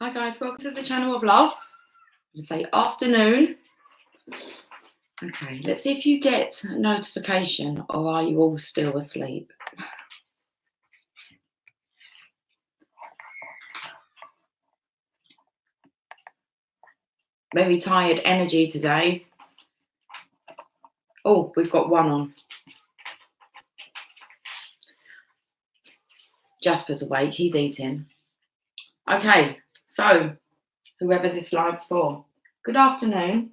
Hi guys, welcome to the channel of love. I'm going to say afternoon. Okay, let's see if you get a notification or are you all still asleep? Very tired energy today. Oh, we've got one on. Jasper's awake, he's eating. Okay, so whoever this live's for, good afternoon.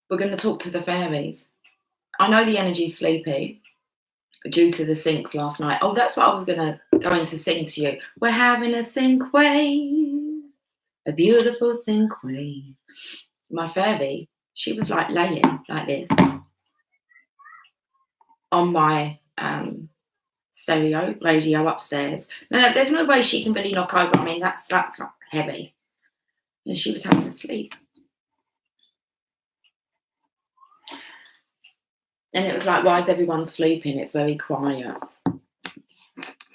We're going to talk to the fairies. I know the energy's sleepy due to the syncs last night. Oh, that's what I was going to go into sing to you. We're having a sync wave, a beautiful sync wave. My fairy, she was like laying like this on my stereo radio upstairs. No, there's no way she can really knock over. I mean, that's not heavy. And she was having a sleep. And it was like, why is everyone sleeping? It's very quiet.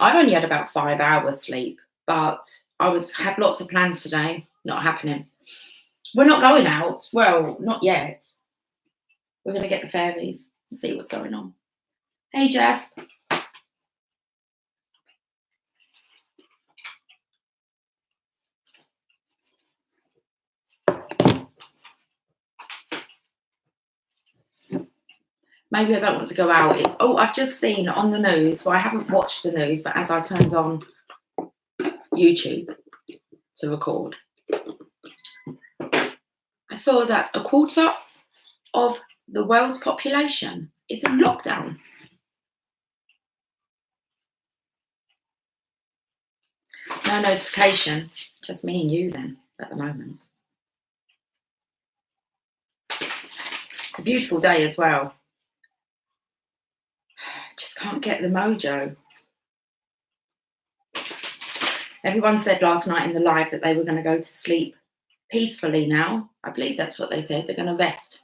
I've only had about 5 hours sleep, but I had lots of plans today. Not happening. We're not going out. Well, not yet. We're going to get the fairies and see what's going on. Hey, Jess. Maybe I don't want to go out. I've just seen on the news, well, I haven't watched the news, but as I turned on YouTube to record, I saw that a quarter of the world's population is in lockdown. No notification, just me and you then at the moment. It's a beautiful day as well. Just can't get the mojo. Everyone said last night in the live that they were going to go to sleep peacefully now. I believe that's what they said. They're going to rest.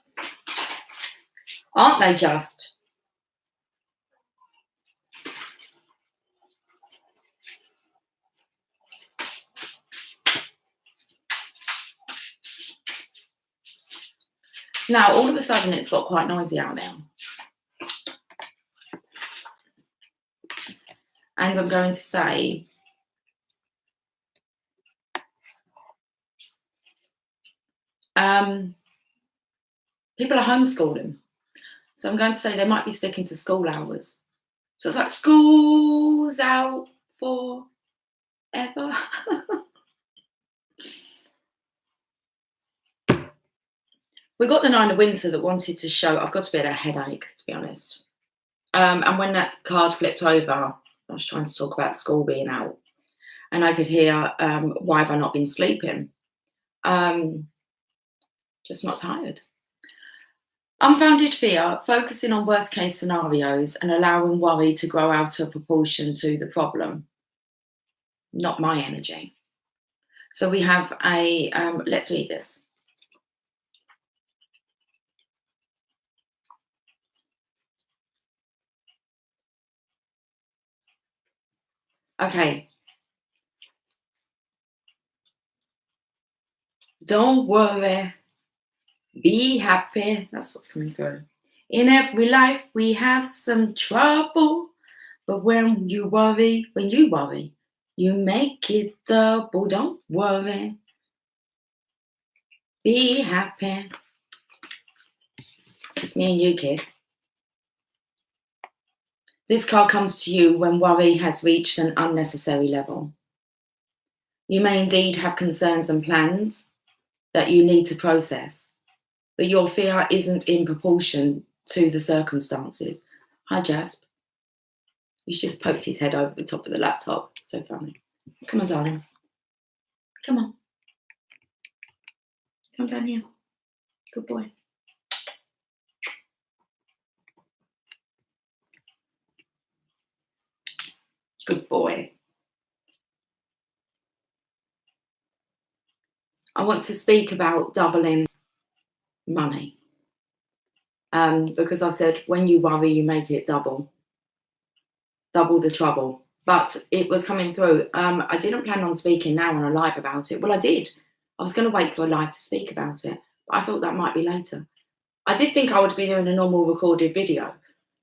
Aren't they just? Now, all of a sudden, it's got quite noisy out there. And I'm going to say, people are homeschooling. So I'm going to say they might be sticking to school hours. So it's like school's out forever. We got the Nine of Winter that wanted to show, I've got a bit of a headache, to be honest. And when that card flipped over, I was trying to talk about school being out. And I could hear, why have I not been sleeping? Just not tired. Unfounded fear, focusing on worst case scenarios and allowing worry to grow out of proportion to the problem. Not my energy. So we have let's read this. Okay. Don't worry. Be happy. That's what's coming through. In every life we have some trouble, but when you worry, you make it double. Don't worry. Be happy. It's me and you, kid. This card comes to you when worry has reached an unnecessary level. You may indeed have concerns and plans that you need to process, but your fear isn't in proportion to the circumstances. Hi, Jasp. He's just poked his head over the top of the laptop. So funny. Come on, darling. Come on. Come down here. Good boy. Good boy. I want to speak about doubling money. Because I've said when you worry, you make it double. double the trouble. But it was coming through. I didn't plan on speaking now on a live about it. Well, I did. I was going to wait for a live to speak about it, but I thought that might be later. I did think I would be doing a normal recorded video.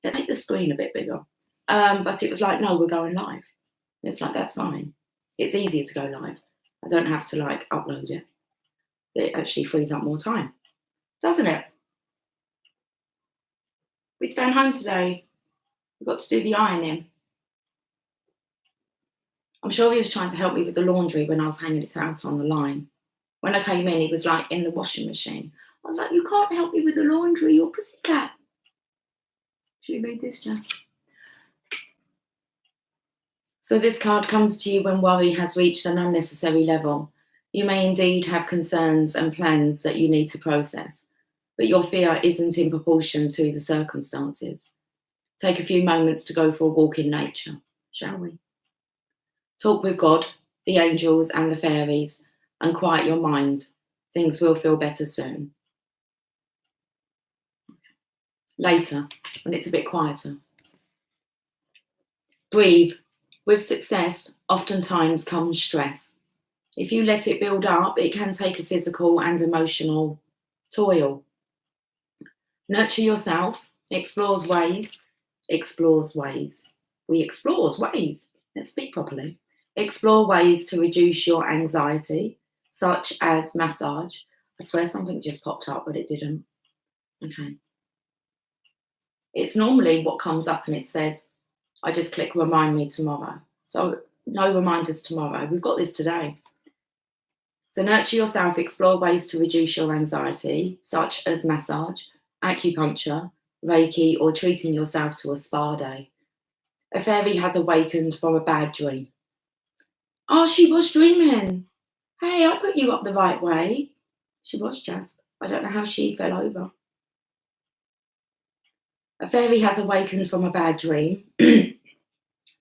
Let's make the screen a bit bigger. But it was like, no, we're going live. It's like, that's fine. It's easier to go live. I don't have to like upload it. It actually frees up more time, doesn't it? We're staying home today. We've got to do the ironing. I'm sure he was trying to help me with the laundry when I was hanging it out on the line. When I came in, he was like in the washing machine. I was like, you can't help me with the laundry, you're a pussycat. Should we read this, Jess? So this card comes to you when worry has reached an unnecessary level. You may indeed have concerns and plans that you need to process, but your fear isn't in proportion to the circumstances. Take a few moments to go for a walk in nature, shall we? Talk with God, the angels and the fairies, and quiet your mind. Things will feel better soon. Later, when it's a bit quieter. Breathe. With success, oftentimes comes stress. If you let it build up, it can take a physical and emotional toil. Nurture yourself, explores ways. We explores ways. Let's speak properly. Explore ways to reduce your anxiety, such as massage. I swear something just popped up, but it didn't. Okay. It's normally what comes up and it says, I just click remind me tomorrow. So no reminders tomorrow. We've got this today. So nurture yourself, explore ways to reduce your anxiety, such as massage, acupuncture, Reiki, or treating yourself to a spa day. A fairy has awakened from a bad dream. Oh, she was dreaming. Hey, I put you up the right way. She was just. I don't know how she fell over. A fairy has awakened from a bad dream.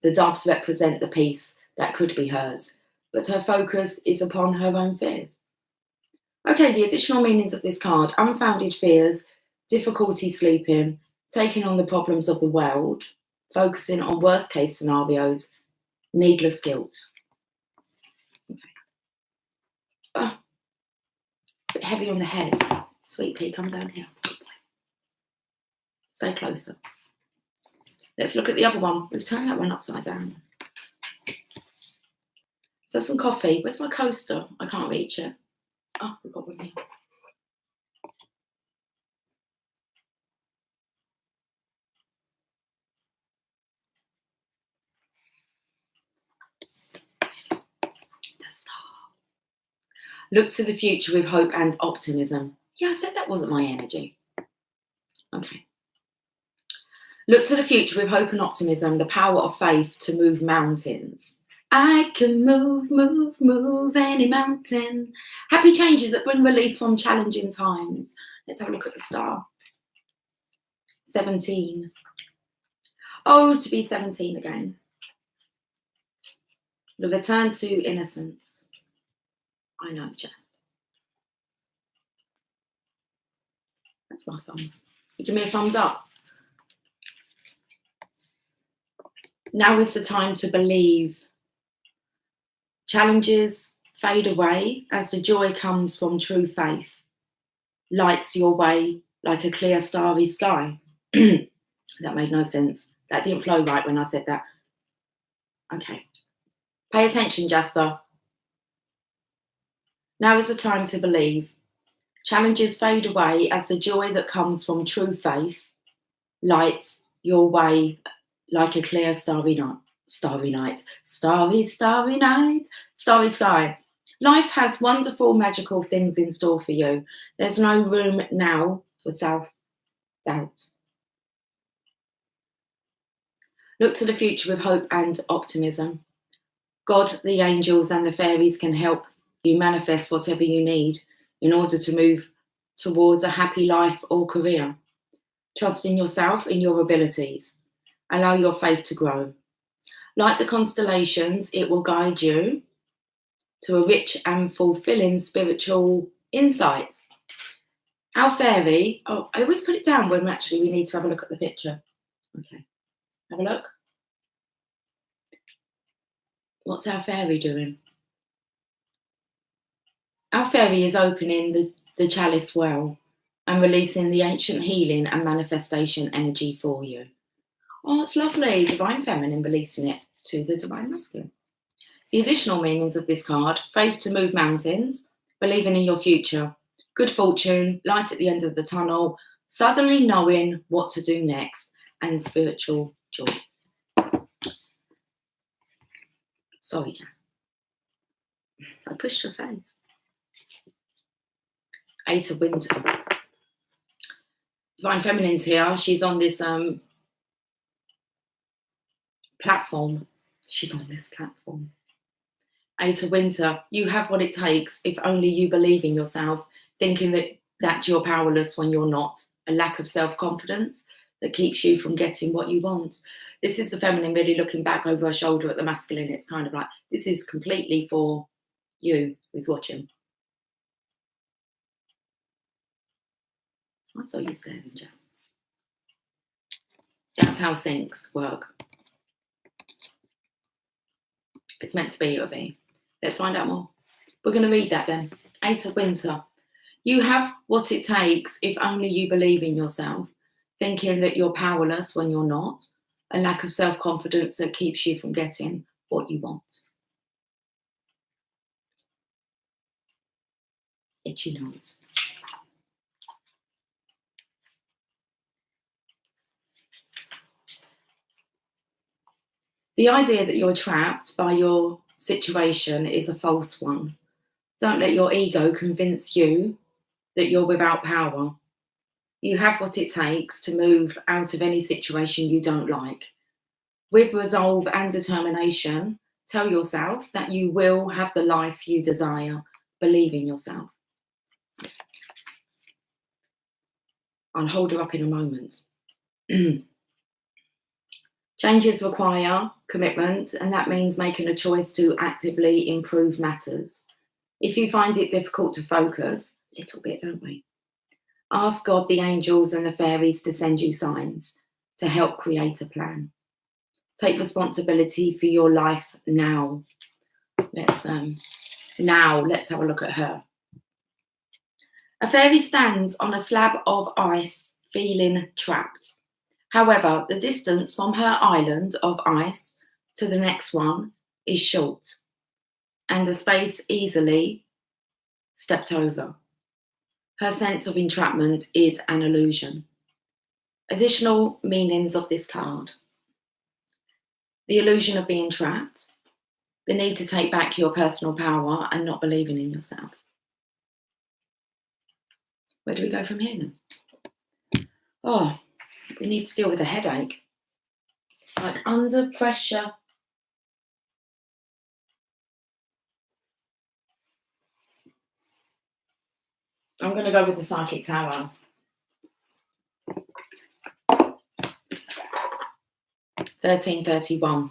The doves represent the peace that could be hers, but her focus is upon her own fears. Okay, the additional meanings of this card: unfounded fears, difficulty sleeping, taking on the problems of the world, focusing on worst case scenarios, needless guilt. Okay. Oh, it's a bit heavy on the head. Sweet pea, come down here. Stay closer. Let's look at the other one. We've turned that one upside down. So some coffee. Where's my coaster? I can't reach it. Oh, we've got one here. The star. Look to the future with hope and optimism. Yeah, I said that wasn't my energy. Okay. Look to the future with hope and optimism, the power of faith to move mountains. I can move any mountain. Happy changes that bring relief from challenging times. Let's have a look at the star. 17. Oh, to be 17 again. The return to innocence. I know, Jess. That's my thumb. You give me a thumbs up. Now is the time to believe. Challenges fade away as the joy comes from true faith. Lights your way like a clear starry sky. That made no sense. That didn't flow right when I said that. Okay. Pay attention, Jasper. Now is the time to believe. Challenges fade away as the joy that comes from true faith lights your way like a clear starry night. Starry night. Starry night. Starry sky. Life has wonderful, magical things in store for you. There's no room now for self-doubt. Look to the future with hope and optimism. God, the angels and the fairies can help you manifest whatever you need in order to move towards a happy life or career. Trust in yourself and your abilities. Allow your faith to grow. Like the constellations, it will guide you to a rich and fulfilling spiritual insights. Our fairy, oh, I always put it down when we need to have a look at the picture. Okay, have a look. What's our fairy doing? Our fairy is opening the chalice well and releasing the ancient healing and manifestation energy for you. Oh, it's lovely. Divine Feminine releasing it to the Divine Masculine. The additional meanings of this card: faith to move mountains, believing in your future, good fortune, light at the end of the tunnel, suddenly knowing what to do next, and spiritual joy. Sorry, Jazz. I pushed your face. 8 of Winter. Divine Feminine's here. She's on this platform. She's on this platform. 8 of Winter. You have what it takes if only you believe in yourself, thinking that you're powerless when you're not. A lack of self-confidence that keeps you from getting what you want. This is the feminine really looking back over her shoulder at the masculine. It's kind of like, this is completely for you who's watching. I saw you staring, Jess. That's how syncs work. It's meant to be, it'll be. Let's find out more. We're going to read that then. 8 of Winter. You have what it takes if only you believe in yourself, thinking that you're powerless when you're not. A lack of self-confidence that keeps you from getting what you want. Itchy nose. The idea that you're trapped by your situation is a false one. Don't let your ego convince you that you're without power. You have what it takes to move out of any situation you don't like. With resolve and determination, tell yourself that you will have the life you desire. Believe in yourself. I'll hold her up in a moment. Changes require commitment, and that means making a choice to actively improve matters. If you find it difficult to focus, a little bit, don't we? Ask God, the angels and the fairies to send you signs to help create a plan. Take responsibility for your life now. Let's have a look at her. A fairy stands on a slab of ice, feeling trapped. However, the distance from her island of ice to the next one is short, and the space easily stepped over. Her sense of entrapment is an illusion. Additional meanings of this card: the illusion of being trapped, the need to take back your personal power and not believing in yourself. Where do we go from here then? Oh, we need to deal with a headache. It's like under pressure. I'm going to go with the Psychic Tower. 1331.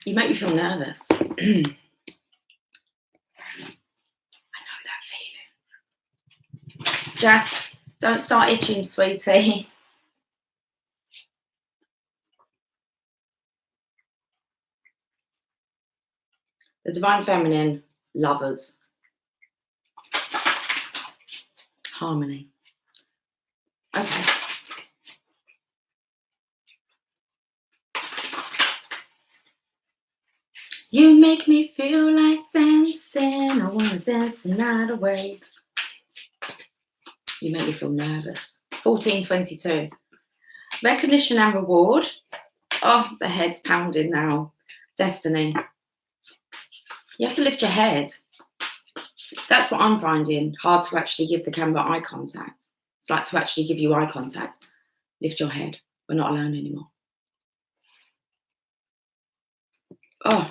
You make me feel nervous. I know that feeling. Just don't start itching, sweetie. The Divine Feminine, Lovers. Harmony. Okay. You make me feel like dancing. I want to dance the night away. You make me feel nervous. 1422. Recognition and reward. Oh, the head's pounding now. Destiny. You have to lift your head. That's what I'm finding hard to actually give the camera eye contact. It's like to actually give you eye contact. Lift your head. We're not alone anymore. Oh.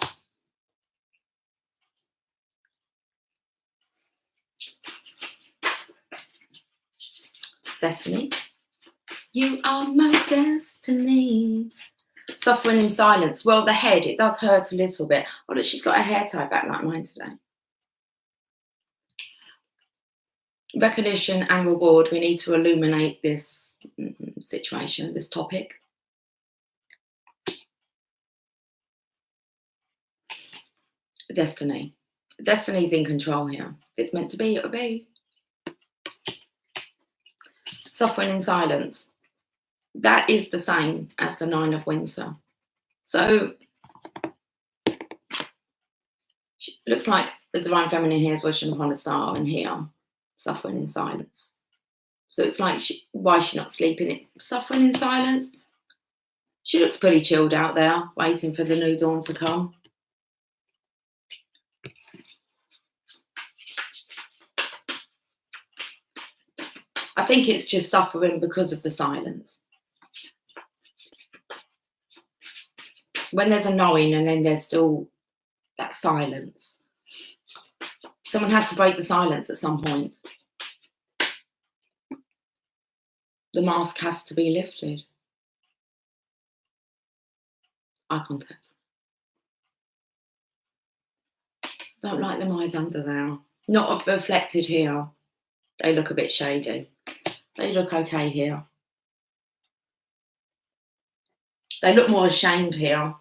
Destiny. You are my destiny. Suffering in silence. Well, the head, it does hurt a little bit. Oh, look, she's got her hair tied back like mine today. Recognition and reward. We need to illuminate this situation, this topic. Destiny. Destiny's in control here. If it's meant to be, it'll be. Suffering in silence. That is the same as the Nine of Winter. So it looks like the Divine Feminine here is wishing upon a star, and here, suffering in silence. So it's like, why is she not sleeping? Suffering in silence. She looks pretty chilled out there, waiting for the new dawn to come. I think it's just suffering because of the silence. When there's a knowing and then there's still that silence. Someone has to break the silence at some point. The mask has to be lifted. Eye contact. Don't like them eyes under there. Not reflected here. They look a bit shady. They look okay here. They look more ashamed here.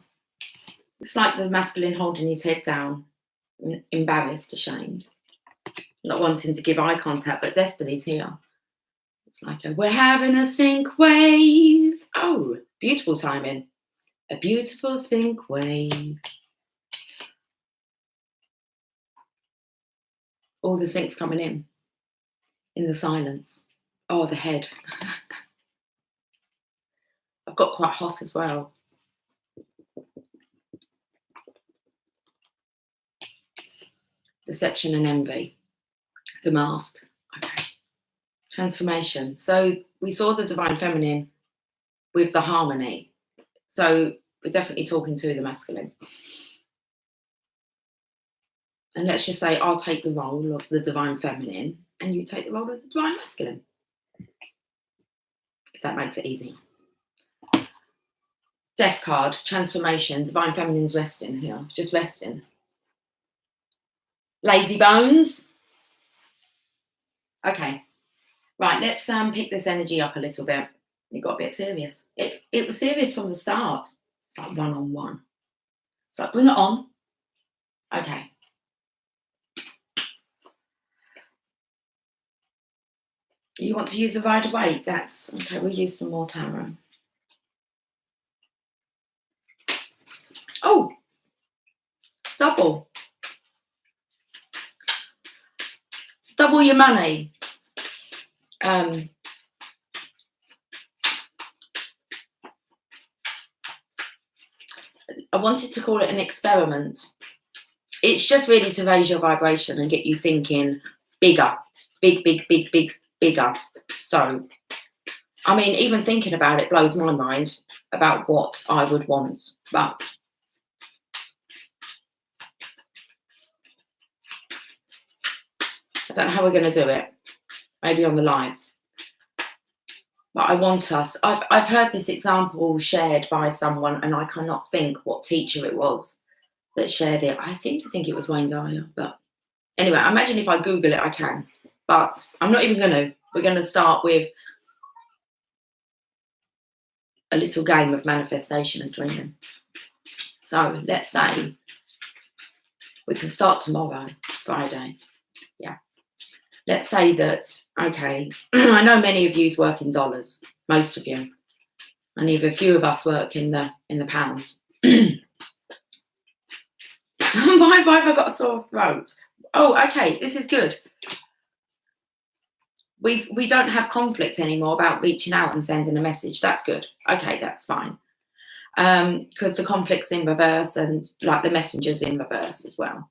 It's like the masculine holding his head down, embarrassed, ashamed, not wanting to give eye contact, but Destiny's here. It's like we're having a sync wave. Oh, beautiful timing. A beautiful sync wave. All the syncs coming in the silence. Oh, the head. I've got quite hot as well. Deception and envy. The mask. Okay. Transformation. So we saw the Divine Feminine with the harmony. So we're definitely talking to the masculine. And let's just say I'll take the role of the Divine Feminine and you take the role of the Divine Masculine. If that makes it easier. Death card, transformation. Divine Feminine's resting here, just resting. Lazy bones. Okay. Right, let's pick this energy up a little bit. It got a bit serious. It was serious from the start. It's like one-on-one. It's like, bring it on. Okay. You want to use a Rider-Waite? That's okay. We'll use some more tarot. Oh, double your money. I wanted to call it an experiment. It's just really to raise your vibration and get you thinking bigger, bigger. So, I mean, even thinking about it blows my mind about what I would want, but I don't know how we're going to do it. Maybe on the lives. But I want us. I've heard this example shared by someone, and I cannot think what teacher it was that shared it. I seem to think it was Wayne Dyer. But anyway, I imagine if I Google it, I can. But I'm not even going to. We're going to start with a little game of manifestation and dreaming. So let's say we can start tomorrow, Friday. Yeah. Let's say that, okay, I know many of you work in dollars, most of you, and even a few of us work in the pounds. Why have I got a sore throat? Oh, okay, this is good. We don't have conflict anymore about reaching out and sending a message. That's good. Okay, that's fine. Because the conflict's in reverse and like the messenger's in reverse as well.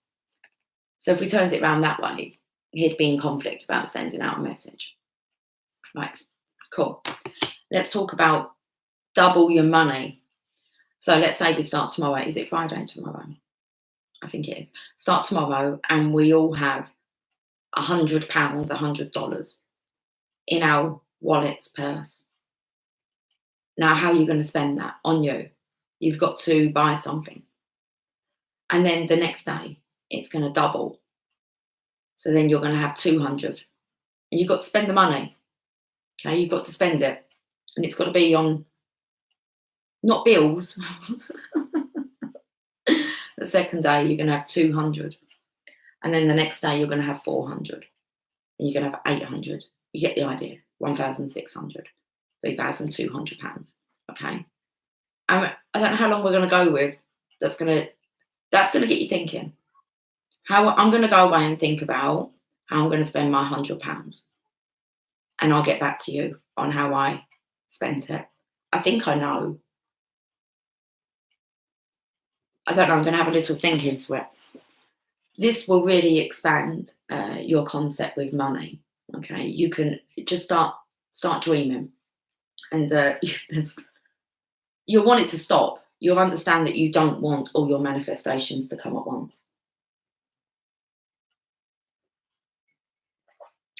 So if we turned it around that way, he'd be in conflict about sending out a message. Right, cool. Let's talk about double your money. So let's say we start tomorrow. Is it Friday tomorrow? I think it is. Start tomorrow and we all have £100, $100 in our wallet's purse. Now, how are you going to spend that on you? You've got to buy something. And then the next day, it's going to double. So then you're going to have 200 and you've got to spend the money. Okay, you've got to spend it, and it's got to be on not bills. The second day you're going to have 200, and then the next day you're going to have 400, and you're going to have 800. You get the idea. 1,600, 3,200 pounds. Okay, I don't know how long we're going to go with. That's going to get you thinking. How I'm going to go away and think about how I'm going to spend my £100, and I'll get back to you on how I spent it. I think I know. I don't know. I'm going to have a little think into it. This will really expand your concept with money. Okay, you can just start dreaming, and you'll want it to stop. You'll understand that you don't want all your manifestations to come at once.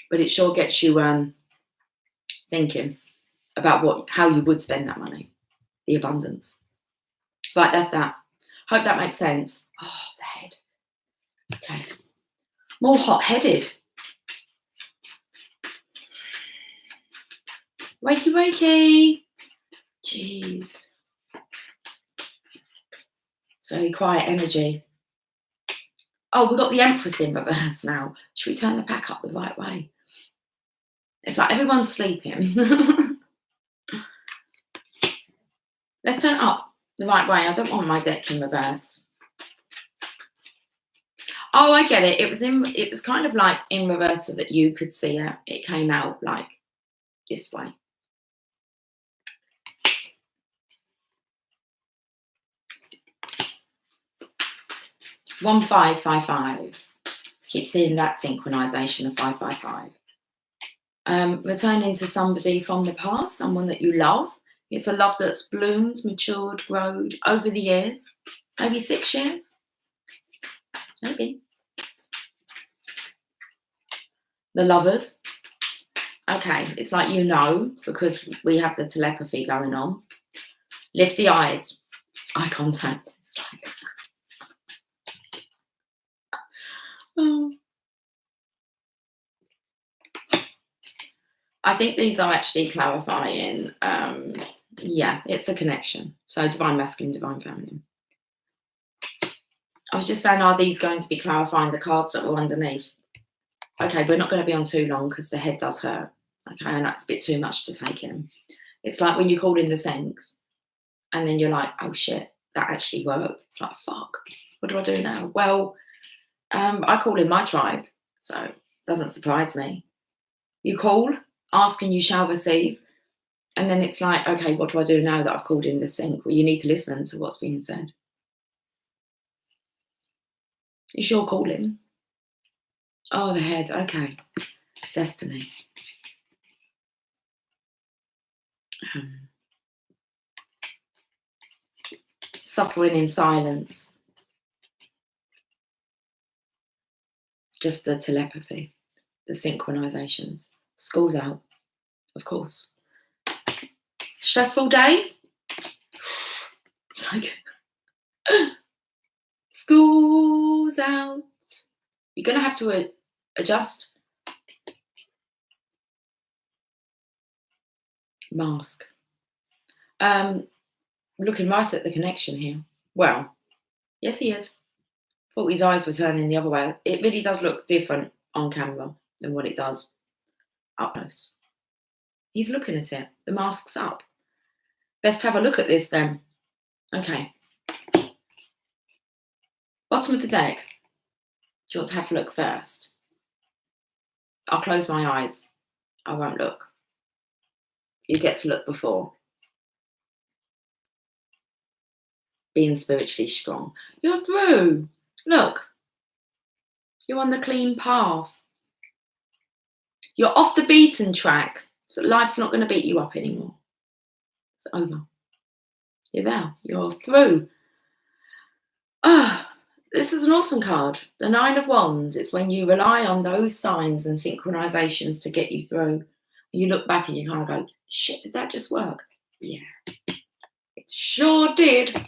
But it sure gets you thinking about how you would spend that money, the abundance. Right, that's that. Hope that makes sense. Oh, the head. Okay. More hot-headed. Wakey, wakey. Jeez. It's very quiet energy. Oh, we've got the Empress in reverse now. Should we turn the pack up the right way? It's like everyone's sleeping. Let's turn it up the right way. I don't want my deck in reverse. Oh, I get it. It was kind of like in reverse so that you could see it. It came out like this way. One 555. Keep seeing that synchronization of 555. Returning to somebody from the past, someone that you love. It's a love that's bloomed, matured, grown over the years. Maybe 6 years. Maybe. The Lovers. Okay, it's like you know, because we have the telepathy going on. Lift the eyes. Eye contact. It's like... oh. I think these are actually clarifying. Yeah, it's a connection. So divine masculine, divine feminine. I was just saying, are these going to be clarifying the cards that were underneath? Okay, we're not going to be on too long because the head does hurt. Okay, and that's a bit too much to take in. It's like when you call in the Sengs and then you're like, oh shit, that actually worked. It's like, fuck, what do I do now? Well, I call in my tribe, so it doesn't surprise me. You call, ask and you shall receive. And then it's like, okay, what do I do now that I've called in the sync? Well, you need to listen to what's being said. It's your calling. Oh, the head. Okay. Destiny. Suffering in silence. Just the telepathy, the synchronizations. School's out, of course. Stressful day? It's like, school's out. You're going to have to adjust. Mask. Looking right at the connection here. Well, yes, he is. Thought his eyes were turning the other way. It really does look different on camera than what it does up close. He's looking at it. The mask's up. Best have a look at this then. Okay. Bottom of the deck. Do you want to have a look first? I'll close my eyes. I won't look. You get to look before. Being spiritually strong. You're through. Look. You're on the clean path. You're off the beaten track. So life's not going to beat you up anymore. It's over. You're there. You're through. This is an awesome card. The 9 of Wands. It's when you rely on those signs and synchronizations to get you through. You look back and you kind of go, shit, did that just work? Yeah. It sure did.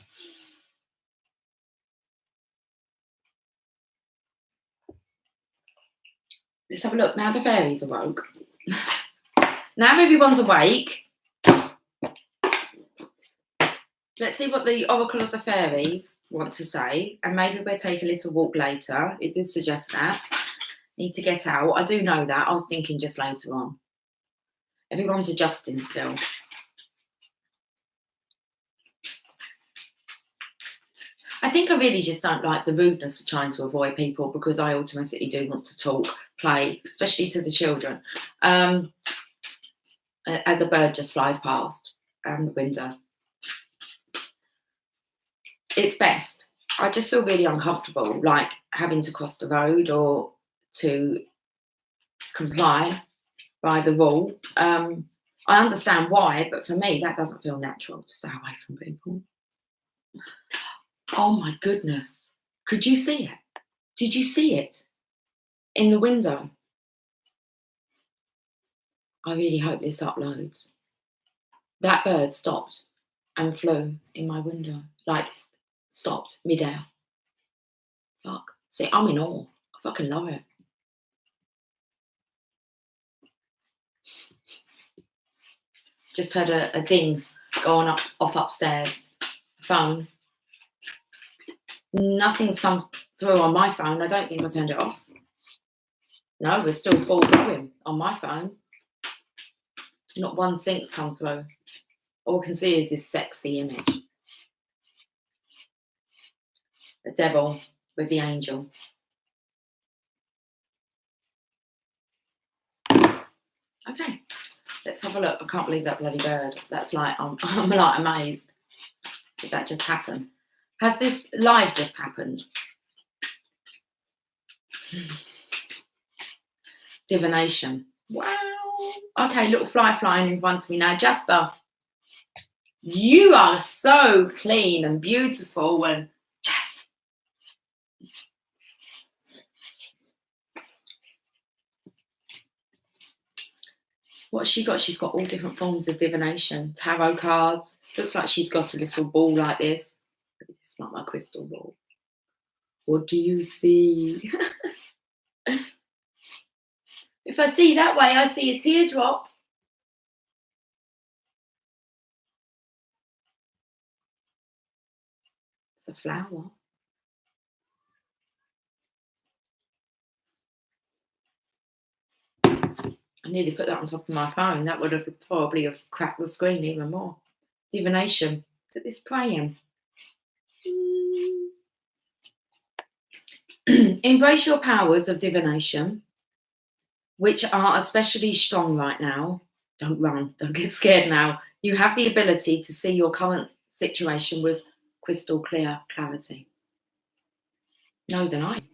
Let's have a look. Now the fairies awoke. Now everyone's awake. Let's see what the Oracle of the Fairies want to say, and maybe we'll take a little walk later. It did suggest that. Need to get out. I do know that. I was thinking just later on. Everyone's adjusting still. I think I really just don't like the rudeness of trying to avoid people, because I automatically do want to talk, play, especially to the children. As a bird just flies past the window. It's best. I just feel really uncomfortable, like having to cross the road or to comply by the rule. I understand why, but for me, that doesn't feel natural to stay away from people. Oh my goodness. Could you see it? Did you see it in the window? I really hope this uploads. That bird stopped and flew in my window, like stopped midair. Fuck. See, I'm in awe. I fucking love it. Just heard a ding going off upstairs. Phone. Nothing's come through on my phone. I don't think I turned it off. No, we're still full going on my phone. Not one sync's come through. All I can see is this sexy image. The devil with the angel. Okay, let's have a look. I can't believe that bloody bird. That's like, I'm like amazed. Did that just happen? Has this live just happened? Divination. Wow. Okay, little fly flying in front of me now. Jasper, you are so clean and beautiful. And Jasper. What's she got? She's got all different forms of divination. Tarot cards. Looks like she's got a little ball like this. It's not my crystal ball. What do you see? If I see that way, I see a teardrop. It's a flower. I nearly put that on top of my phone. That would have probably have cracked the screen even more. Divination. Look at this praying. Embrace your powers of divination, which are especially strong right now. Don't run. Don't get scared now. You have the ability to see your current situation with crystal clear clarity. No denying.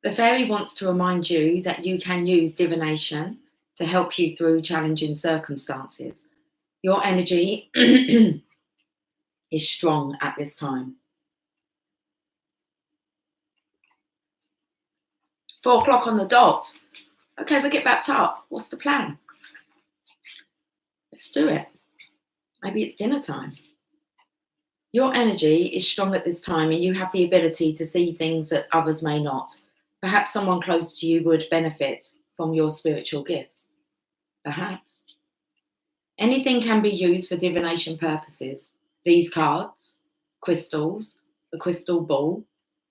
The fairy wants to remind you that you can use divination to help you through challenging circumstances. Your energy is strong at this time. 4 o'clock on the dot. Okay, we'll get backed up. What's the plan? Let's do it. Maybe it's dinner time. Your energy is strong at this time, and you have the ability to see things that others may not. Perhaps someone close to you would benefit from your spiritual gifts. Perhaps. Anything can be used for divination purposes. These cards, crystals, the crystal ball,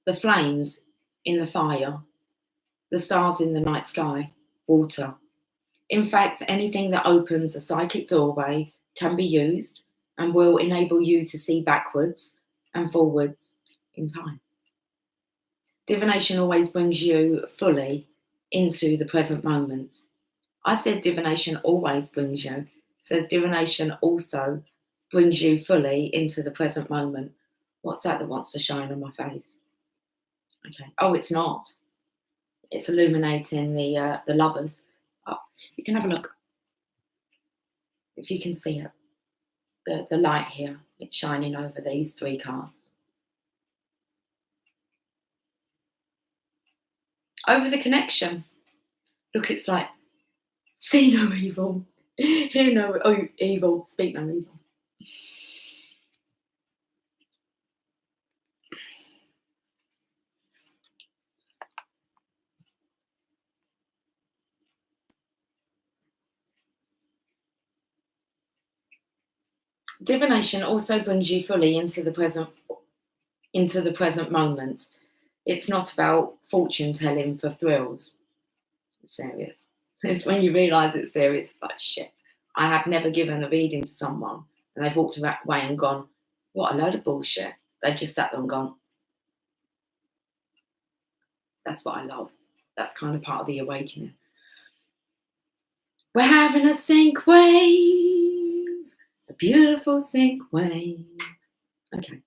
the flames in the fire, the stars in the night sky, water. In fact, anything that opens a psychic doorway can be used and will enable you to see backwards and forwards in time. Divination always brings you fully into the present moment. I said divination always brings you. It says divination also brings you fully into the present moment. What's that wants to shine on my face? Okay. Oh, it's not. It's illuminating the lovers. Oh, you can have a look. If you can see it. The light here, it's shining over these 3 cards. Over the connection. Look, it's like, see no evil, hear no evil, speak no evil. Divination also brings you fully into the present moment. It's not about fortune telling for thrills. It's serious. It's when you realise it's serious, like shit. I have never given a reading to someone and they've walked away and gone, what a load of bullshit. They've just sat there and gone, that's what I love. That's kind of part of the awakening. We're having a sync wave, a beautiful sync wave. Okay.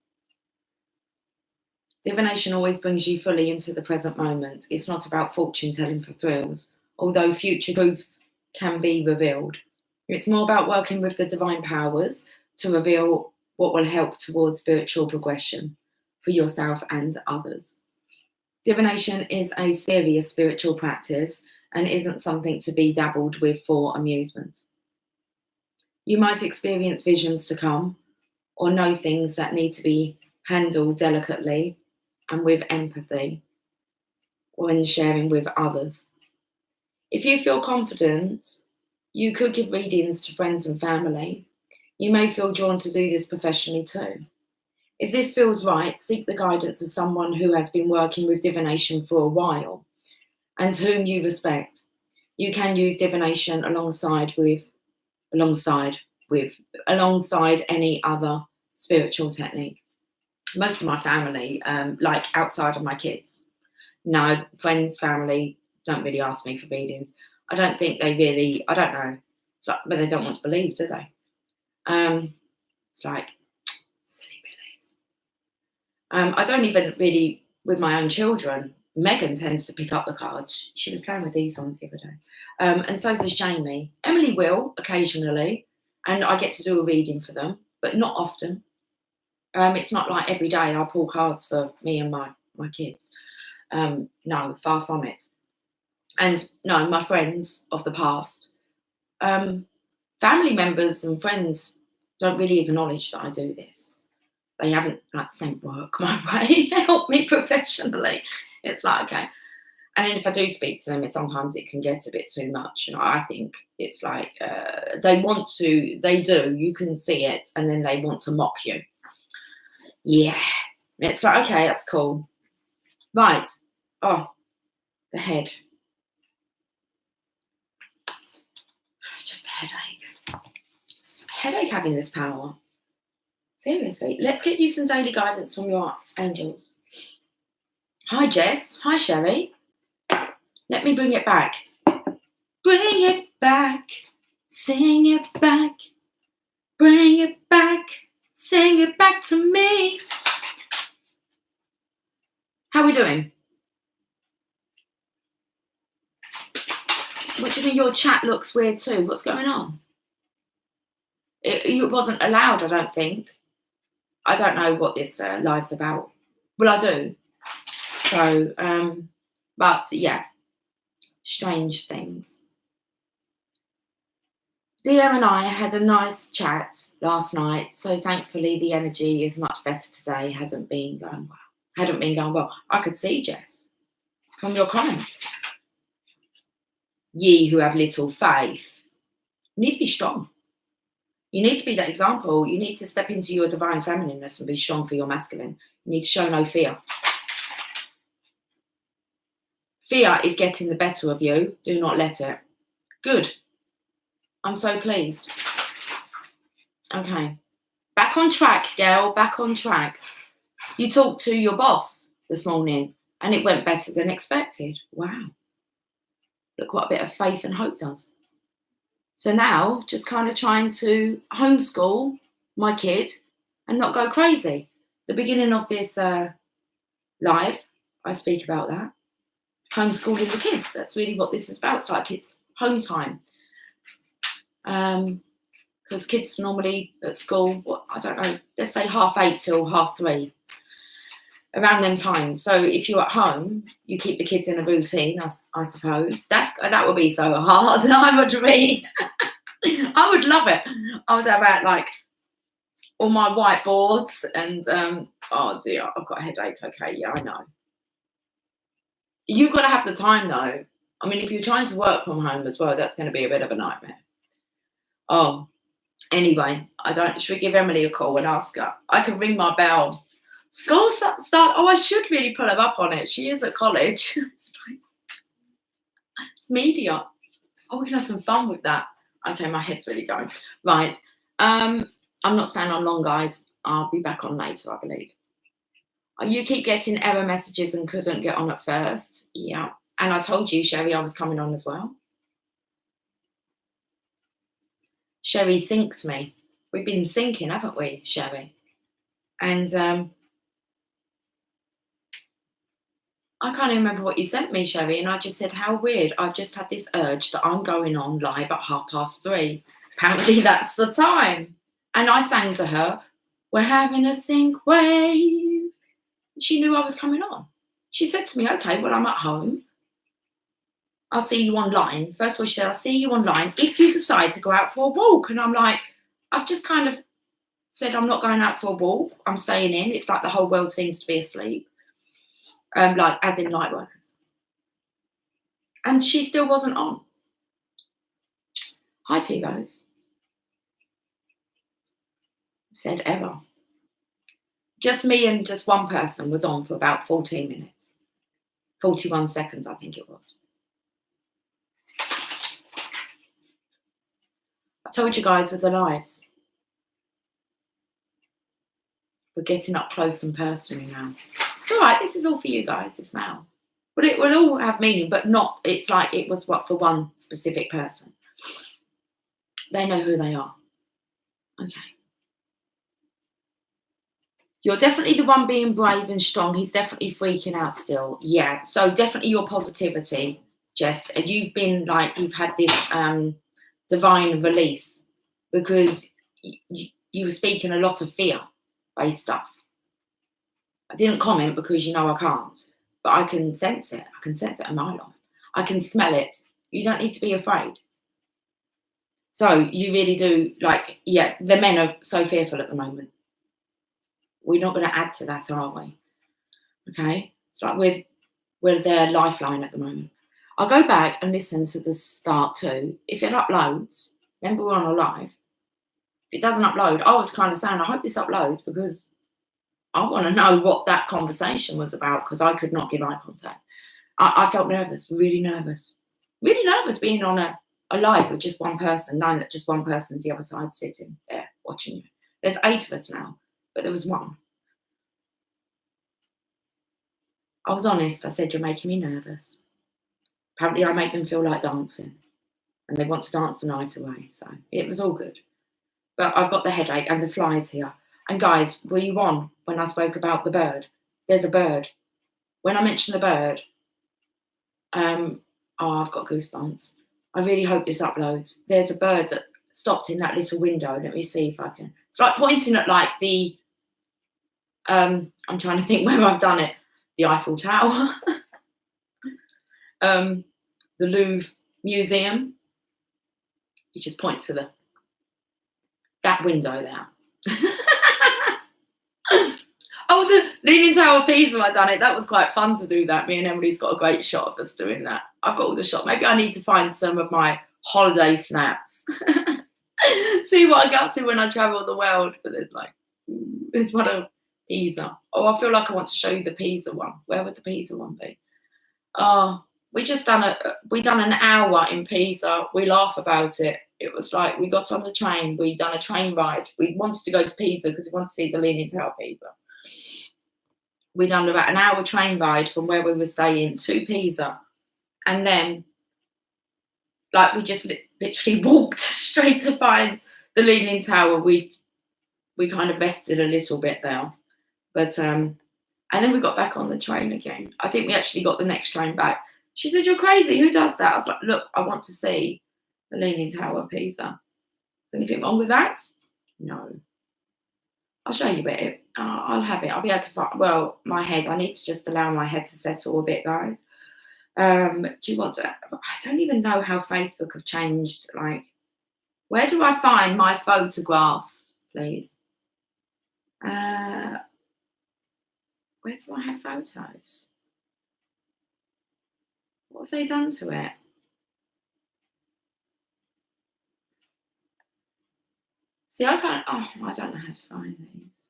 Divination always brings you fully into the present moment. It's not about fortune telling for thrills, although future truths can be revealed. It's more about working with the divine powers to reveal what will help towards spiritual progression for yourself and others. Divination is a serious spiritual practice and isn't something to be dabbled with for amusement. You might experience visions to come or know things that need to be handled delicately and with empathy when sharing with others. If you feel confident, you could give readings to friends and family. You may feel drawn to do this professionally too. If this feels right, seek the guidance of someone who has been working with divination for a while and whom you respect. You can use divination alongside any other spiritual technique. Most of my family, like outside of my kids, no, friends, family don't really ask me for readings. I don't think they really, I don't know, but they don't want to believe, do they? It's like, silly billies. I don't even really, with my own children, Megan tends to pick up the cards. She was playing with these ones the other day. And so does Jamie. Emily will occasionally, and I get to do a reading for them, but not often. It's not like every day I pull cards for me and my kids. No, far from it. And no, my friends of the past, family members and friends don't really acknowledge that I do this. They haven't like sent work my way, help me professionally. It's like, okay. And then if I do speak to them, sometimes it can get a bit too much. And I think it's like they do, you can see it, and then they want to mock you. Yeah. It's like, okay, that's cool. Right. Oh, the head. Just a headache. It's a headache having this power. Seriously. Let's get you some daily guidance from your angels. Hi, Jess. Hi, Sherry. Let me bring it back. Bring it back. Sing it back. Bring it back. Sing it back to me. How are we doing? Which of your chat looks weird too? What's going on? It wasn't allowed, I don't think. I don't know what this live's about. Well, I do. So, but yeah, strange things. DM and I had a nice chat last night, so thankfully the energy is much better today. Hadn't been going well. I could see, Jess, from your comments. Ye who have little faith. You need to be strong. You need to be that example. You need to step into your divine feminineness and be strong for your masculine. You need to show no fear. Fear is getting the better of you. Do not let it. Good. I'm so pleased. Okay. Back on track, girl. Back on track. You talked to your boss this morning and it went better than expected. Wow. Look what a bit of faith and hope does. So now, just kind of trying to homeschool my kid and not go crazy. The beginning of this live, I speak about that. Homeschooling the kids. That's really what this is about. It's like it's home time. Because kids normally at school, I don't know, let's say 8:30 till 3:30. Around them times. So if you're at home, you keep the kids in a routine, I suppose. That would be so hard. I would love it. I would have out like all my whiteboards and oh dear, I've got a headache. Okay, yeah, I know. You've got to have the time though. I mean, if you're trying to work from home as well, that's going to be a bit of a nightmare. Oh, Anyway, should we give Emily a call and ask her? I can ring my bell. School start. Oh, I should really put her up on it. She is at college. It's media. Oh, we can have some fun with that. Okay, my head's really going. Right. I'm not staying on long, guys. I'll be back on later, I believe. You keep getting error messages and couldn't get on at first. Yeah. And I told you, Sherry, I was coming on as well. Sherry synced me. We've been syncing, haven't we, Sherry? And I can't even remember what you sent me, Sherry. And I just said, how weird. I've just had this urge that I'm going on live at 3:30. Apparently that's the time. And I sang to her, we're having a sync wave. She knew I was coming on. She said to me, okay, well, I'm at home. I'll see you online. First of all, she said, I'll see you online if you decide to go out for a walk. And I'm like, I've just kind of said I'm not going out for a walk. I'm staying in. It's like the whole world seems to be asleep. Like as in night workers. And she still wasn't on. Hi, T-Rose. Said ever. Just me and just one person was on for about 14 minutes. 41 seconds, I think it was. I told you guys with the lives. We're getting up close and personal now. It's all right. This is all for you guys. It's now. But it will all have meaning, but not. It's like it was what for one specific person. They know who they are. Okay. You're definitely the one being brave and strong. He's definitely freaking out still. Yeah. So definitely your positivity, Jess. And you've been like, you've had this divine release because you were speaking a lot of fear-based stuff. I didn't comment because I can't, but I can sense it. I can sense it a mile off. I can smell it. You don't need to be afraid. So you really do, like, yeah, the men are so fearful at the moment. We're not going to add to that, are we? Okay? It's like we're their lifeline at the moment. I'll go back and listen to the start too. If it uploads, remember we're on a live. If it doesn't upload, I was kind of saying, I hope this uploads because I want to know what that conversation was about because I could not give eye contact. I felt nervous, really nervous being on a live with just one person, knowing that just one person's the other side sitting there watching you. There's 8 of us now, but there was one. I was honest. I said, you're making me nervous. Apparently I make them feel like dancing and they want to dance the night away. So it was all good. But I've got the headache and the flies here. And guys, were you on when I spoke about the bird? There's a bird. When I mentioned the bird, I've got goosebumps. I really hope this uploads. There's a bird that stopped in that little window. Let me see if I can. It's like pointing at like the, I'm trying to think where I've done it. The Eiffel Tower, the Louvre Museum. You just point to that window there. Oh, the Leaning Tower of Pisa, I done it. That was quite fun to do that. Me and Emily's got a great shot of us doing that. I've got all the shots. Maybe I need to find some of my holiday snaps. See what I get up to when I travel the world. But there's one of Pisa. Oh, I feel like I want to show you the Pisa one. Where would the Pisa one be? Oh, we done an hour in Pisa. We laugh about it. It was like we got on the train. We done a train ride. We wanted to go to Pisa because we wanted to see the Leaning Tower of Pisa. We done about an hour train ride from where we were staying to Pisa, and then like we just literally walked straight to find the Leaning Tower. We kind of rested a little bit there, but and then we got back on the train again. I think we actually got the next train back. She said, "You're crazy. Who does that?" I was like, "Look, I want to see the Leaning Tower of Pisa. Is anything wrong with that?" No. I'll show you it. I'll have it. I'll be able to find, well, my head. I need to just allow my head to settle a bit, guys. Do you want to? I don't even know how Facebook have changed. Like, where do I find my photographs, please? Where do I have photos? What have they done to it? See, I can't. Oh, I don't know how to find these.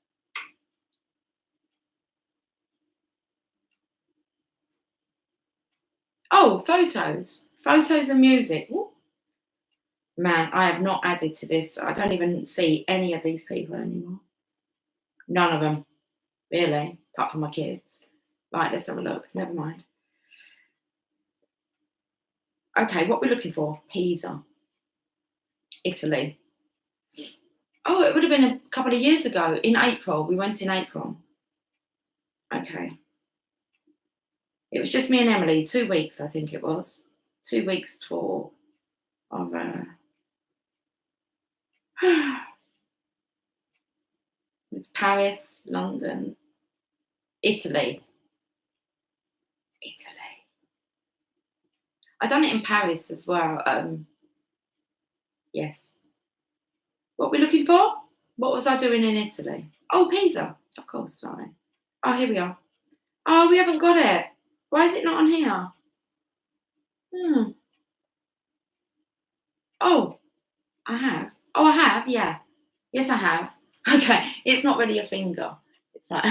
Oh, photos and music. Ooh. Man, I have not added to this. I don't even see any of these people anymore. None of them, really, apart from my kids. Right, let's have a look. Never mind. Okay, what we're looking for? Pisa, Italy. Oh, it would have been a couple of years ago, in April. We went in April. Okay. It was just me and Emily, 2 weeks, I think it was. 2 weeks tour of it's Paris, London, Italy. I done it in Paris as well. Yes. What we're looking for? What was I doing in Italy? Oh, Pisa. Of course, sorry. Oh, here we are. Oh, we haven't got it. Why is it not on here? Hmm. Oh, I have. Oh, I have, yeah. Yes, I have. Okay, it's not really a finger. It's like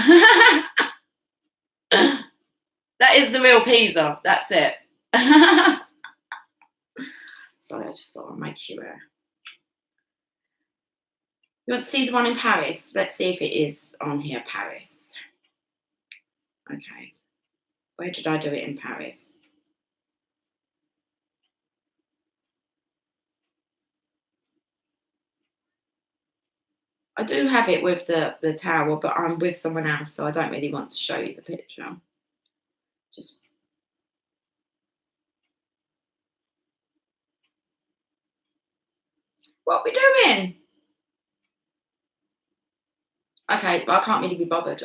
that is the real Pisa. That's it. Sorry, I just thought I'd make you aware. You want to see the one in Paris? Let's see if it is on here, Paris. Okay. Where did I do it in Paris? I do have it with the tower, but I'm with someone else, so I don't really want to show you the picture. Just what we doing? Okay, well, I can't really be bothered.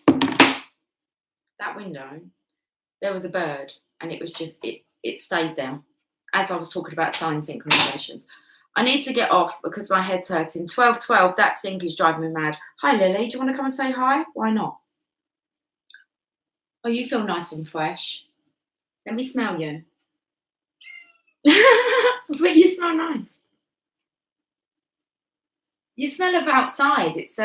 That window, there was a bird, and it was just it stayed there. As I was talking about sign synchronizations. I need to get off because my head's hurting. 12:12, that sink is driving me mad. Hi, Lily. Do you want to come and say hi? Why not? Oh, you feel nice and fresh. Let me smell you. But you smell nice. You smell of outside. It's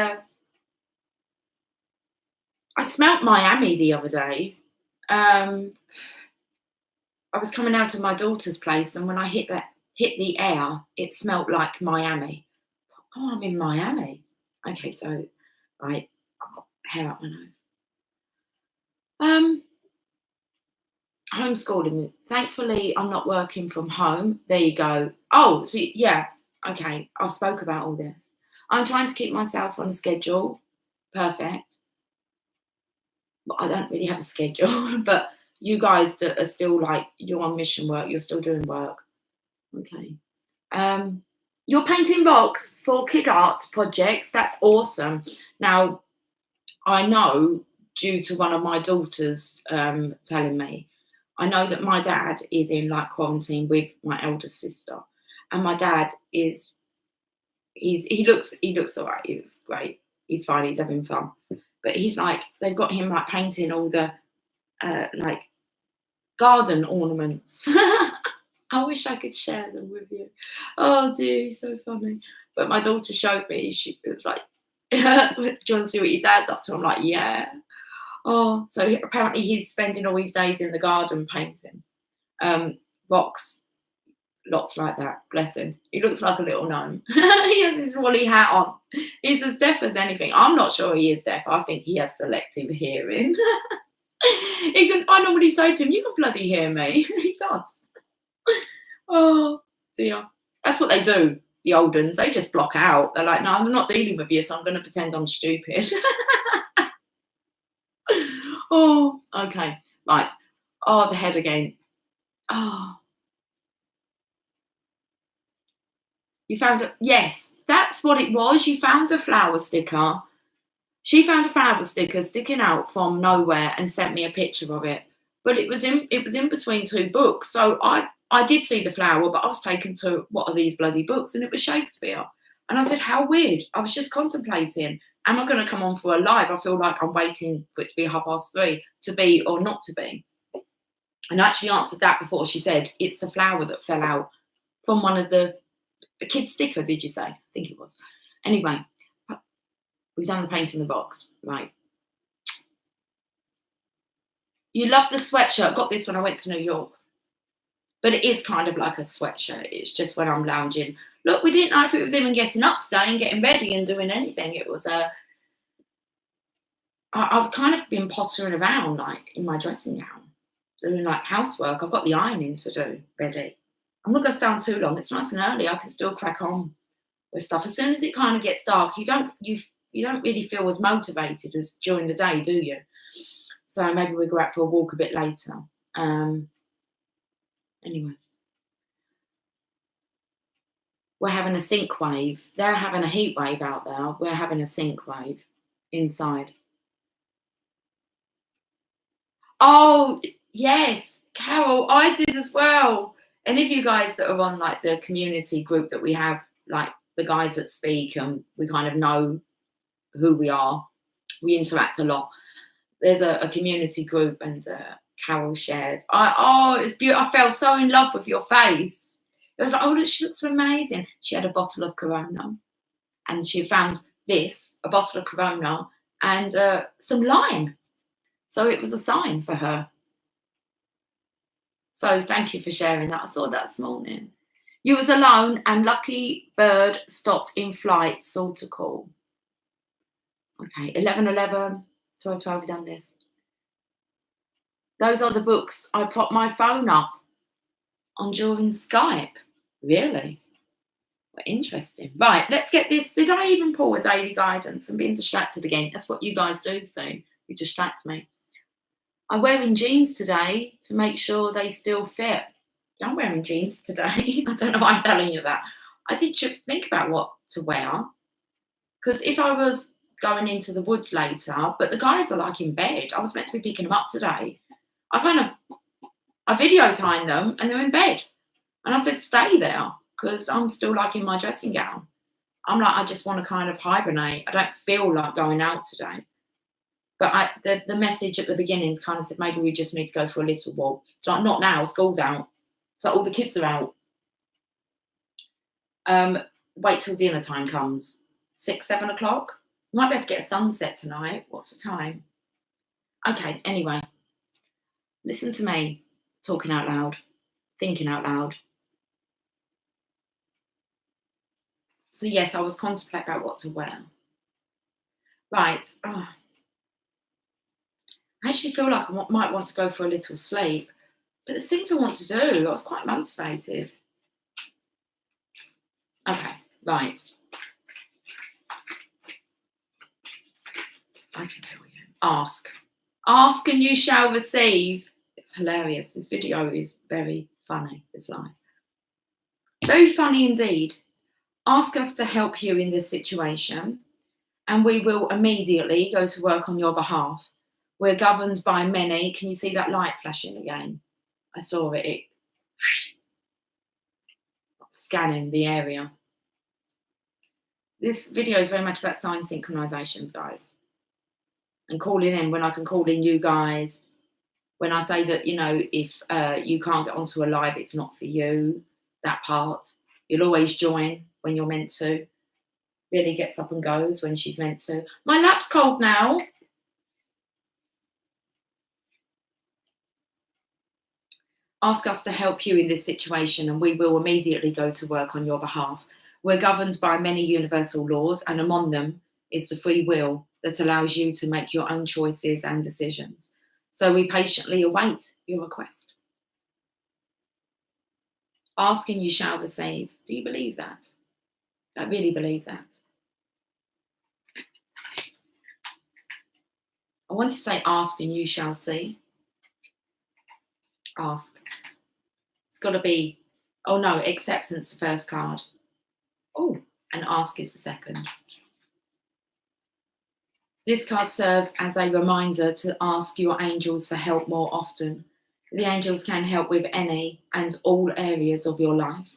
I smelt Miami the other day. I was coming out of my daughter's place, and when I hit the air, it smelt like Miami. Oh, I'm in Miami. Okay, so right, I've got hair up my nose. Homeschooling. Thankfully, I'm not working from home. There you go. Oh, so yeah, okay. I spoke about all this. I'm trying to keep myself on a schedule. Perfect. But I don't really have a schedule. But you guys that are still like you're on mission work, you're still doing work. Okay. You're painting rocks for kid art projects. That's awesome. Now, I know due to one of my daughters telling me, I know that my dad is in like quarantine with my eldest sister, and my dad is he looks all right. He looks great. He's fine. He's having fun, but he's like they've got him like painting all the like garden ornaments. I wish I could share them with you. Oh dear, he's so funny. But my daughter showed me. She was like, "Do you want to see what your dad's up to?" I'm like, "Yeah." Oh, so apparently he's spending all his days in the garden painting rocks, lots like that. Bless him. He looks like a little gnome. He has his woolly hat on. He's as deaf as anything. I'm not sure he is deaf. I think he has selective hearing. He can. I normally say to him, "You can bloody hear me." He does. Oh dear. That's what they do. The old ones, they just block out. They're like, "No, I'm not dealing with you, so I'm going to pretend I'm stupid." Oh, okay. Right. Oh, the head again. Oh, you found it. Yes, that's what it was. You found a flower sticker. She found a flower sticker sticking out from nowhere and sent me a picture of it. But it was in between two books. So I did see the flower, but I was taken to what are these bloody books? And it was Shakespeare. And I said, how weird. I was just contemplating, am I going to come on for a live? I feel like I'm waiting for it to be 3:30 to be or not to be. And I actually answered that before she said, it's a flower that fell out from one of the kid sticker, did you say? I think it was. Anyway, we've done the painting the box, right? You love the sweatshirt. Got this when I went to New York. But it is kind of like a sweatshirt. It's just when I'm lounging. Look, we didn't know if it was even getting up today and getting ready and doing anything. It was I've kind of been pottering around like in my dressing gown, doing like housework. I've got the ironing to do ready. I'm not going to stay on too long. It's nice and early. I can still crack on with stuff. As soon as it kind of gets dark, you don't really feel as motivated as during the day, do you? So maybe we'll go out for a walk a bit later. Anyway. We're having a sync wave. They're having a heat wave out there. We're having a sync wave inside. Oh, yes, Carol, I did as well. Any of you guys that are on like the community group that we have, like the guys that speak and we kind of know who we are, we interact a lot. There's a community group and Carol shared. It's beautiful. I fell so in love with your face. It was like, oh, look, she looks amazing. She had a bottle of Corona and she found a bottle of Corona and some lime. So it was a sign for her. So thank you for sharing that. I saw that this morning. You was alone and lucky bird stopped in flight, saw to call. Okay, 11:11, 12:12, we've done this. Those are the books I propped my phone up on during Skype. Really? Well, interesting. Right, let's get this. Did I even pull a daily guidance? I'm being distracted again. That's what you guys do, so you distract me. I'm wearing jeans today to make sure they still fit. I'm wearing jeans today. I don't know why I'm telling you that. I did think about what to wear. Because if I was going into the woods later, but the guys are like in bed. I was meant to be picking them up today. I video timed them and they're in bed. And I said, stay there because I'm still like in my dressing gown. I'm like, I just want to kind of hibernate. I don't feel like going out today. But the message at the beginning kind of said, maybe we just need to go for a little walk. It's like, not now, school's out. So all the kids are out. Wait till dinner time comes. 6, 7 o'clock. Might be able to get a sunset tonight. What's the time? Okay, anyway. Listen to me talking out loud, thinking out loud. So yes, I was contemplating about what to wear. Right. Oh. I actually feel like I might want to go for a little sleep. But there's things I want to do. I was quite motivated. Okay, right. I can feel you. Ask. Ask and you shall receive. It's hilarious. This video is very funny, this live. Very funny indeed. Ask us to help you in this situation, and we will immediately go to work on your behalf. We're governed by many. Can you see that light flashing again? I saw it. Scanning the area. This video is very much about sign synchronizations, guys. And calling in when I can call in you guys. When I say that, you know, if you can't get onto a live, it's not for you, that part. You'll always join when you're meant to. Billy gets up and goes when she's meant to. My lap's cold now. Ask us to help you in this situation and we will immediately go to work on your behalf. We're governed by many universal laws and among them is the free will that allows you to make your own choices and decisions. So we patiently await your request. Ask and you shall receive. Do you believe that? I really believe that. I want to say ask and you shall see. Ask. It's got to be, oh no, acceptance the first card. Oh, and ask is the second. This card serves as a reminder to ask your angels for help more often. The angels can help with any and all areas of your life,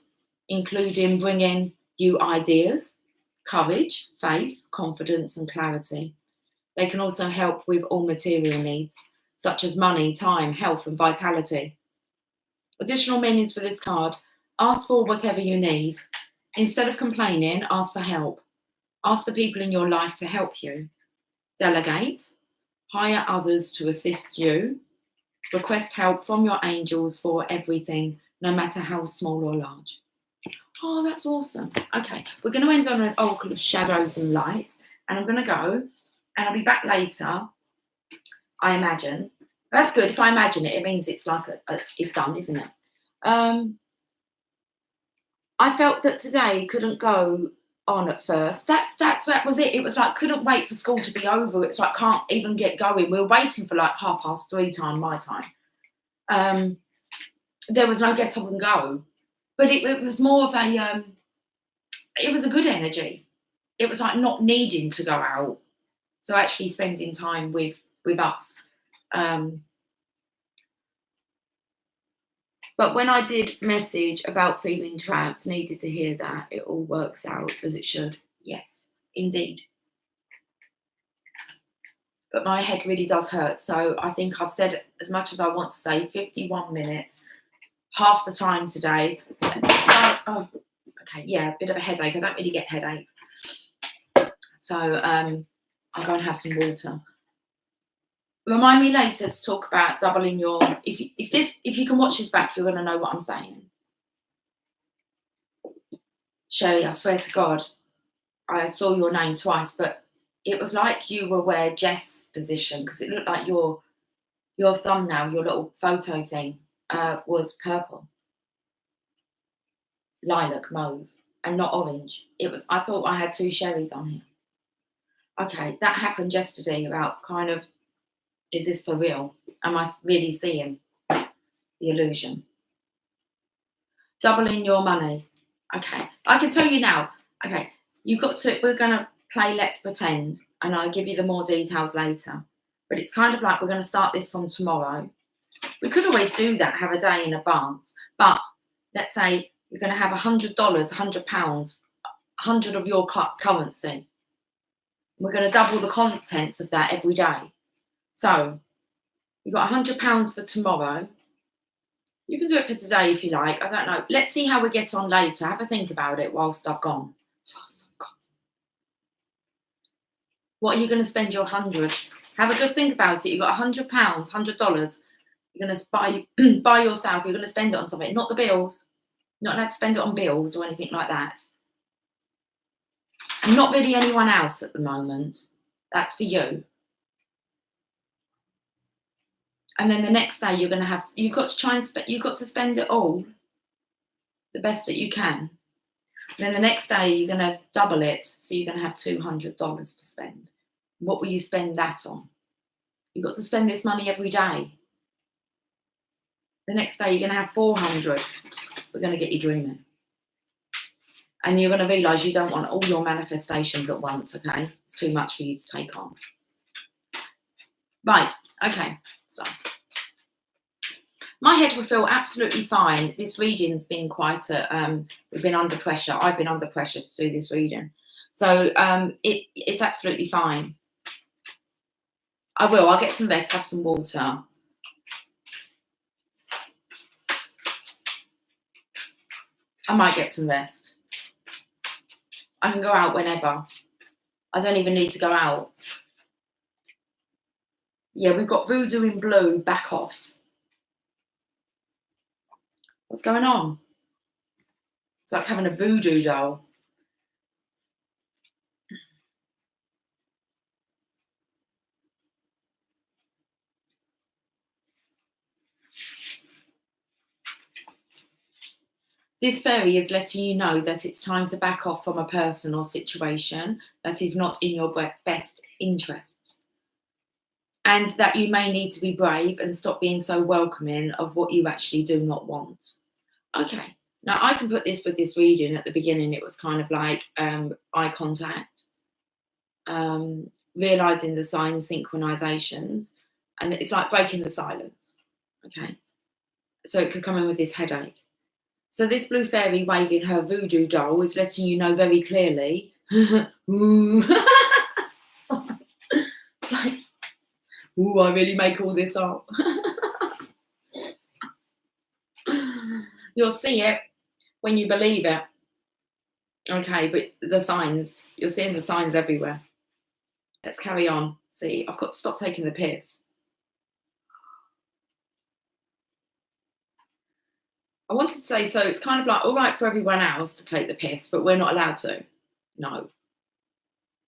including bringing you ideas, courage, faith, confidence, and clarity. They can also help with all material needs, such as money, time, health, and vitality. Additional meanings for this card: ask for whatever you need. Instead of complaining, ask for help. Ask the people in your life to help you. Delegate. Hire others to assist you. Request help from your angels for everything, no matter how small or large. Oh, that's awesome. Okay, we're going to end on an oracle of shadows and lights, and I'm going to go, and I'll be back later, I imagine. That's good. If I imagine it, it means it's like it's done, isn't it? I felt that today couldn't go on at first. That was it. It was like couldn't wait for school to be over. It's like can't even get going. We were waiting for like 3:30 time, my time. There was no get up and go, but it was more of a it was a good energy. It was like not needing to go out, so actually spending time with us. But when I did message about feeling trapped, needed to hear that it all works out as it should. Yes, indeed. But my head really does hurt. So I think I've said as much as I want to say. 51 minutes, half the time today. Oh, okay, yeah, a bit of a headache. I don't really get headaches. So I'll go and have some water. Remind me later to talk about doubling your. If you can watch this back, you're going to know what I'm saying. Sherry, I swear to God, I saw your name twice, but it was like you were where Jess' position, because it looked like your thumbnail, your little photo thing, was purple, lilac mauve, and not orange. It was. I thought I had two Sherrys on here. Okay, that happened yesterday. About kind of, is this for real? Am I really seeing the illusion? Doubling your money. Okay, I can tell you now. Okay, you've got to. We're going to play Let's Pretend, and I'll give you the more details later. But it's kind of like we're going to start this from tomorrow. We could always do that, have a day in advance. But let's say you're going to have $100, £100, 100 of your currency. We're going to double the contents of that every day. So you've got £100 for tomorrow. You can do it for today if you like. I don't know. Let's see how we get on later. Have a think about it whilst I've gone. What are you going to spend your 100? Have a good think about it. You've got £100, $100. You're going to buy yourself. You're going to spend it on something, not the bills. Not allowed to spend it on bills or anything like that. And not really anyone else at the moment. That's for you. And then the next day you're going to have. You've got to try and spend. You've got to spend it all. The best that you can. And then the next day you're going to double it, so you're going to have $200 to spend. What will you spend that on? You've got to spend this money every day. The next day you're going to have 400. We're going to get you dreaming. And you're going to realise you don't want all your manifestations at once, okay? It's too much for you to take on. Right, okay, so. My head will feel absolutely fine. This reading's been quite we've been under pressure. I've been under pressure to do this reading. So it's absolutely fine. I'll get some rest, have some water. I might get some rest. I can go out whenever. I don't even need to go out. Yeah, we've got Voodoo in Blue, back off. What's going on? It's like having a voodoo doll. This fairy is letting you know that it's time to back off from a person or situation that is not in your best interests. And that you may need to be brave and stop being so welcoming of what you actually do not want. Okay, now I can put this with this reading at the beginning. It was kind of like eye contact, realising the sign synchronizations, and it's like breaking the silence. Okay, so it could come in with this headache. So this blue fairy waving her voodoo doll is letting you know very clearly. Ooh. Sorry. It's like, ooh, I really make all this up. You'll see it when you believe it. Okay, but the signs, you're seeing the signs everywhere. Let's carry on. See, I've got to stop taking the piss. I wanted to say, so it's kind of like all right for everyone else to take the piss, but we're not allowed to. No,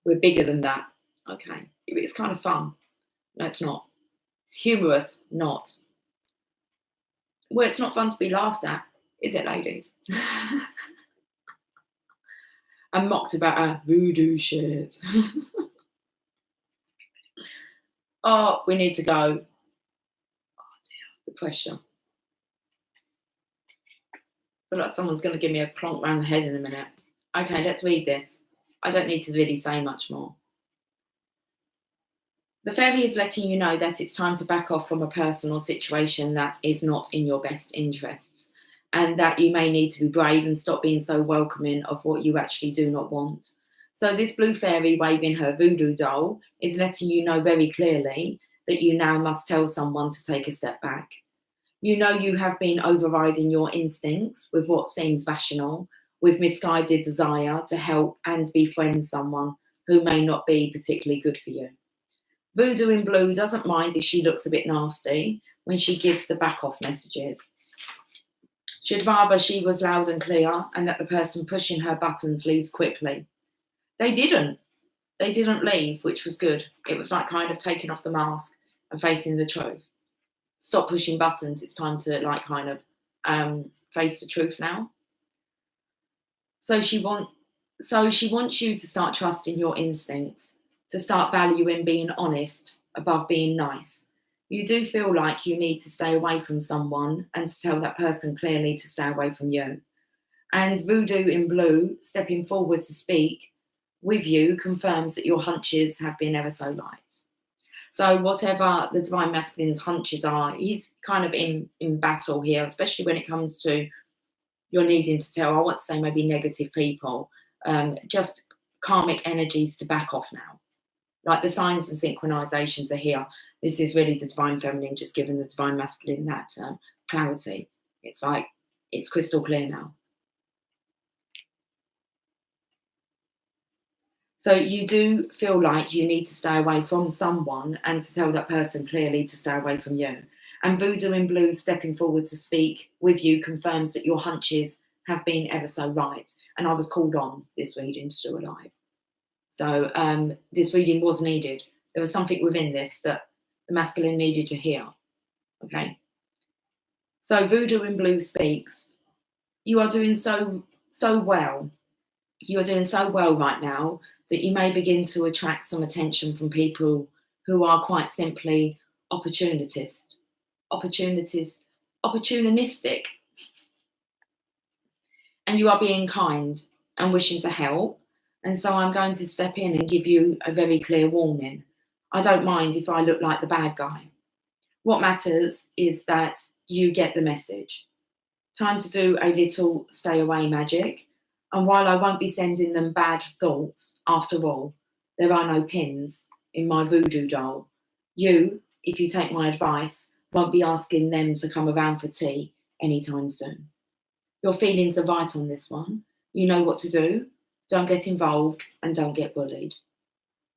we're bigger than that. Okay, it's kind of fun. No, it's not. It's humorous, not. Well, it's not fun to be laughed at, is it, ladies? And mocked about our voodoo shit. Oh, we need to go. Oh dear, the pressure. I feel like someone's going to give me a clonk round the head in a minute. Okay, let's read this. I don't need to really say much more. The fairy is letting you know that it's time to back off from a person or situation that is not in your best interests, and that you may need to be brave and stop being so welcoming of what you actually do not want. So, this blue fairy waving her voodoo doll is letting you know very clearly that you now must tell someone to take a step back. You know you have been overriding your instincts with what seems rational, with misguided desire to help and befriend someone who may not be particularly good for you. Voodoo in Blue doesn't mind if she looks a bit nasty when she gives the back off messages. She'd rather she was loud and clear and that the person pushing her buttons leaves quickly. They didn't. They didn't leave, which was good. It was like kind of taking off the mask and facing the truth. Stop pushing buttons. It's time to like kind of face the truth now. So she wants you to start trusting your instincts, to start valuing being honest above being nice. You do feel like you need to stay away from someone and to tell that person clearly to stay away from you. And Voodoo in Blue, stepping forward to speak with you, confirms that your hunches have been ever so right. So whatever the Divine Masculine's hunches are, he's kind of in battle here, especially when it comes to you're needing to tell, I want to say maybe negative people, just karmic energies to back off now. Like the signs and synchronizations are here. This is really the Divine Feminine just giving the Divine Masculine that clarity. It's like, it's crystal clear now. So you do feel like you need to stay away from someone and to tell that person clearly to stay away from you. And Voodoo in Blue stepping forward to speak with you confirms that your hunches have been ever so right. And I was called on this reading to do a live. So this reading was needed. There was something within this that the masculine needed to hear. Okay. So Voodoo in Blue speaks. You are doing so well. You are doing so well right now that you may begin to attract some attention from people who are quite simply opportunistic. And you are being kind and wishing to help. And so I'm going to step in and give you a very clear warning. I don't mind if I look like the bad guy. What matters is that you get the message. Time to do a little stay away magic. And while I won't be sending them bad thoughts, after all, there are no pins in my voodoo doll. You, if you take my advice, won't be asking them to come around for tea anytime soon. Your feelings are right on this one. You know what to do. Don't get involved and don't get bullied.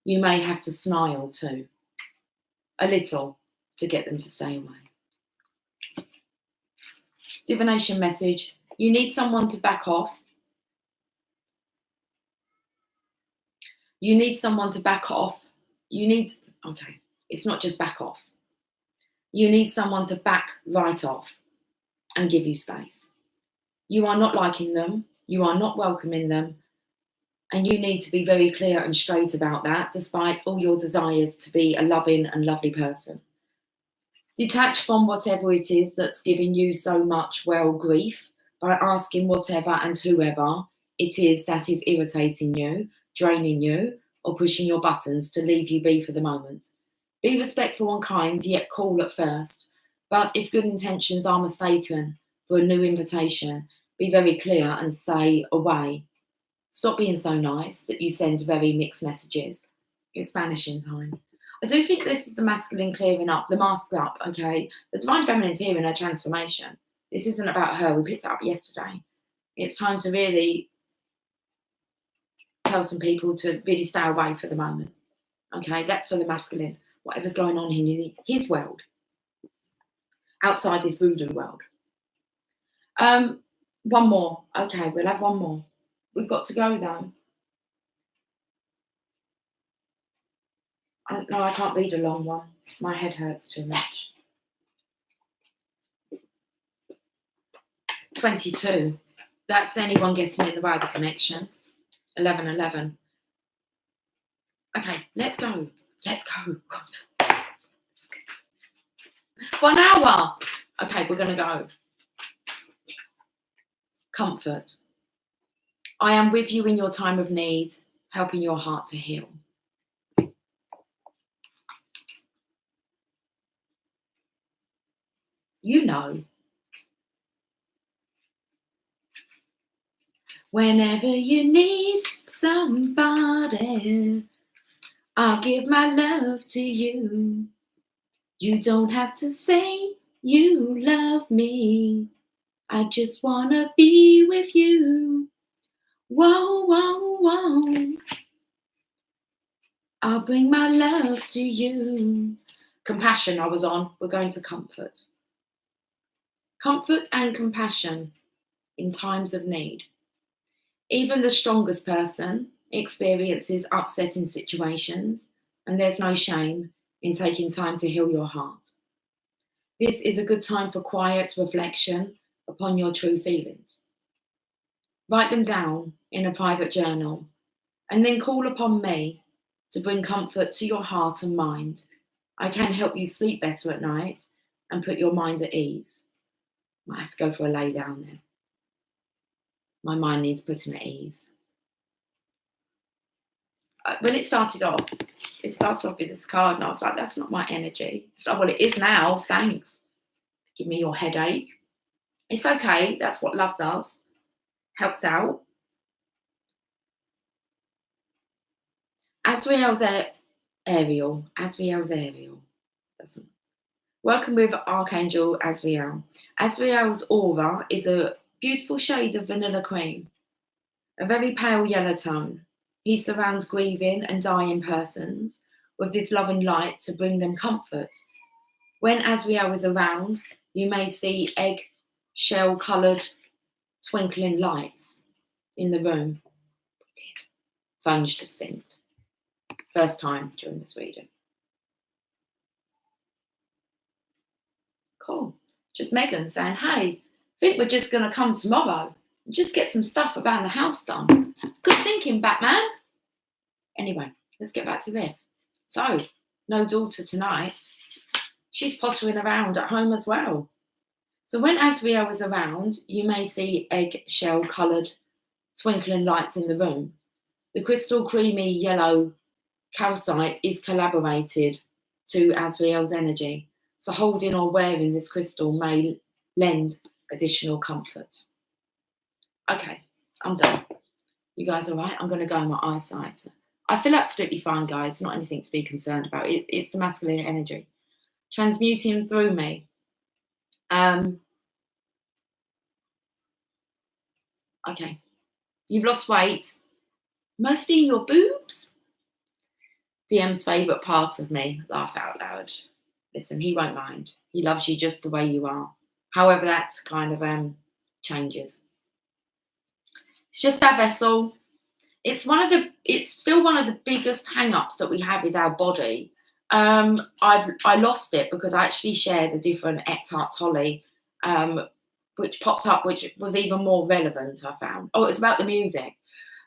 You may have to smile too, a little, to get them to stay away. Divination message. You need someone to back off. You need someone to back off. Okay, it's not just back off. You need someone to back right off and give you space. You are not liking them. You are not welcoming them. And you need to be very clear and straight about that, despite all your desires to be a loving and lovely person. Detach from whatever it is that's giving you so much, grief by asking whatever and whoever it is that is irritating you, draining you, or pushing your buttons to leave you be for the moment. Be respectful and kind, yet cool at first. But if good intentions are mistaken for a new invitation, be very clear and say away. Stop being so nice that you send very mixed messages. It's vanishing time. I do think this is a masculine clearing up, the masked up, okay? The Divine Feminine's here in her transformation. This isn't about her. We picked it up yesterday. It's time to really tell some people to really stay away for the moment. Okay, that's for the masculine. Whatever's going on in his world, outside this voodoo world. One more. Okay, we'll have one more. We've got to go though. No, I can't read a long one. My head hurts too much. 22. That's anyone getting in the way of the connection. 11. Okay, let's go. Let's go. 1 hour. Okay, we're going to go. Comfort. I am with you in your time of need, helping your heart to heal. You know. Whenever you need somebody, I'll give my love to you. You don't have to say you love me. I just wanna be with you. Whoa, whoa, whoa. I'll bring my love to you. Compassion I was on. We're going to comfort. Comfort and compassion in times of need. Even the strongest person experiences upsetting situations, and there's no shame in taking time to heal your heart. This is a good time for quiet reflection upon your true feelings. Write them down in a private journal, and then call upon me to bring comfort to your heart and mind. I can help you sleep better at night and put your mind at ease. Might have to go for a lay down there. My mind needs putting at ease. When it started off with this card, and I was like, that's not my energy. So, well, it is now, thanks. Give me your headache. It's okay, that's what love does. Helps out. Azrael's Ariel. Working with Archangel Azrael. Azrael's aura is a beautiful shade of vanilla cream, a very pale yellow tone. He surrounds grieving and dying persons with this loving light to bring them comfort. When Azrael is around, you may see egg-shell-coloured twinkling lights in the room. Phone's just synced. First time during this reading. Cool. Just Megan saying, hey, I think we're just going to come tomorrow and just get some stuff around the house done. Good thinking, Batman. Anyway, let's get back to this. So, no daughter tonight. She's pottering around at home as well. So when Azrael is around, you may see eggshell-coloured twinkling lights in the room. The crystal creamy yellow calcite is collaborated to Azrael's energy. So holding or wearing this crystal may lend additional comfort. Okay, I'm done. You guys all right? I'm going to go on my eyesight. I feel absolutely fine, guys. Not anything to be concerned about. It's the masculine energy transmuting through me. Okay. You've lost weight, mostly in your boobs. DM's favourite part of me. Laugh out loud. Listen, he won't mind. He loves you just the way you are. However, that kind of changes. It's just our vessel. It's still one of the biggest hang-ups that we have is our body. I lost it because I actually shared a different Eckhart Tolle, which popped up, which was even more relevant, I found. Oh, it was about the music.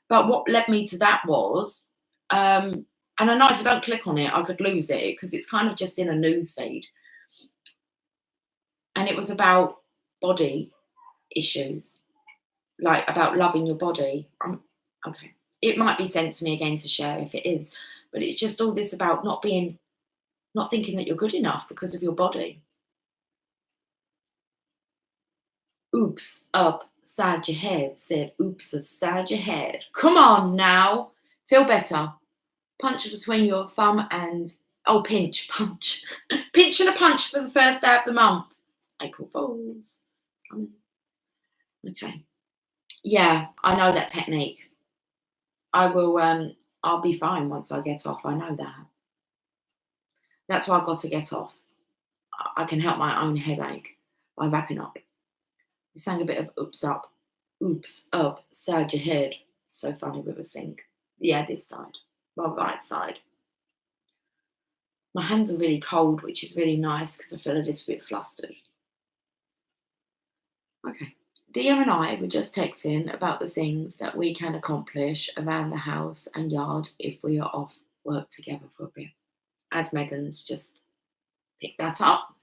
But what led me to that was, and I know if I don't click on it, I could lose it because it's kind of just in a news feed. And it was about body issues, like about loving your body. Okay. It might be sent to me again to share if it is, but it's just all this about not thinking that you're good enough because of your body. Oops, upside your head, said oops upside your head. Come on now, feel better. Punch between your thumb and, pinch. Pinch and a punch for the first day of the month. April Fools. Okay. Yeah, I know that technique. I will. I'll be fine once I get off. I know that. That's why I've got to get off. I can help my own headache by wrapping up. We sang a bit of oops up, side your head. So funny with a sink. Yeah, this side, my right side. My hands are really cold, which is really nice because I feel a little bit flustered. Okay. Dia and I were just texting about the things that we can accomplish around the house and yard if we are off work together for a bit. As Megan's just picked that up.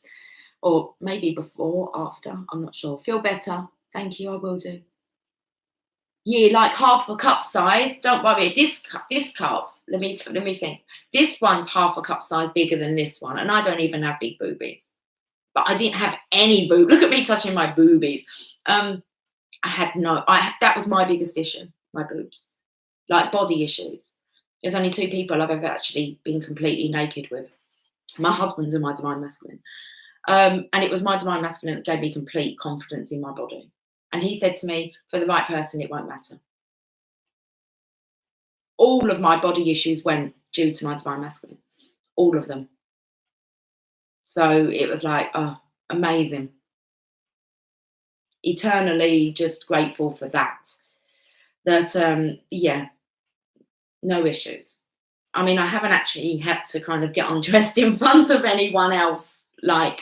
Or maybe before, after, I'm not sure. Feel better. Thank you, I will do. Yeah, like half a cup size. Don't worry. This cup. Let me think. This one's half a cup size bigger than this one, and I don't even have big boobies. But I didn't have any boob. Look at me touching my boobies. That was my biggest issue. My boobs, like body issues. There's only 2 people I've ever actually been completely naked with. My husband and my divine masculine. And it was my divine masculine that gave me complete confidence in my body. And he said to me, for the right person, it won't matter. All of my body issues went due to my divine masculine. All of them. So it was like, oh, amazing. Eternally just grateful for that. Yeah, no issues. I mean, I haven't actually had to kind of get undressed in front of anyone else. Like,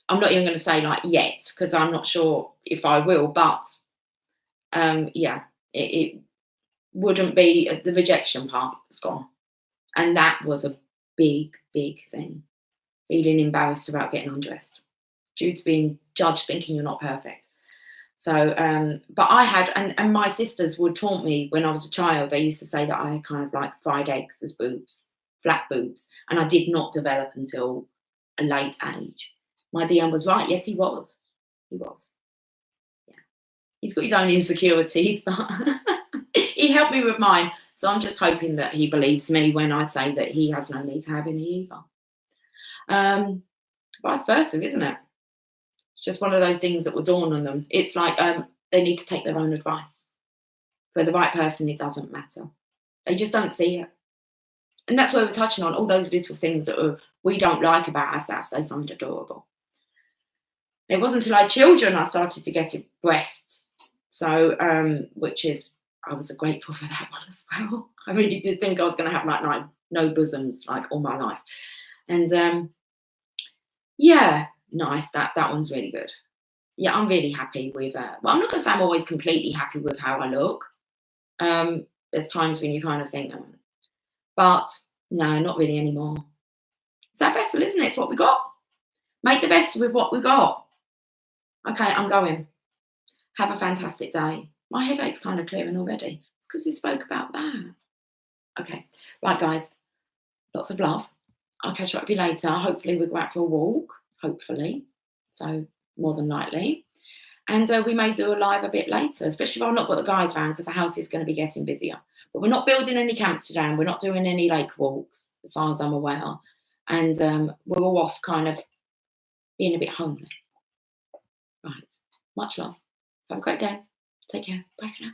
I'm not even going to say like yet, because I'm not sure if I will, but yeah, it wouldn't be the rejection part is gone. And that was a big, big thing. Feeling embarrassed about getting undressed due to being judged thinking you're not perfect. So, but I had, and my sisters would taunt me when I was a child. They used to say that I had kind of like fried eggs as boobs, flat boobs. And I did not develop until a late age. My DM was right. Yes, he was. He was. Yeah. He's got his own insecurities, but he helped me with mine. So I'm just hoping that he believes me when I say that he has no need to have any either. Vice versa, isn't it? It's just one of those things that will dawn on them. It's like they need to take their own advice. For the right person, it doesn't matter. They just don't see it. And that's where we're touching on all those little things that we don't like about ourselves, they find adorable. It wasn't until I had children I started to get breasts. So, which is, I was grateful for that one as well. I really did think I was going to have like no bosoms like all my life. And yeah, nice. That one's really good. Yeah, I'm really happy with well, I'm not going to say I'm always completely happy with how I look. There's times when you kind of think, but no, not really anymore. It's our vessel, isn't it? It's what we got. Make the best with what we got. Okay, I'm going. Have a fantastic day. My headache's kind of clearing already. It's because we spoke about that. Okay, right, guys. Lots of love. I'll catch up with you later. Hopefully we'll go out for a walk. Hopefully. So more than likely. And we may do a live a bit later, especially if I've not got the guys around because the house is going to be getting busier. But we're not building any camps today and we're not doing any lake walks, as far as I'm aware. And we're all off kind of being a bit homely. Right. Much love. Have a great day. Take care. Bye for now.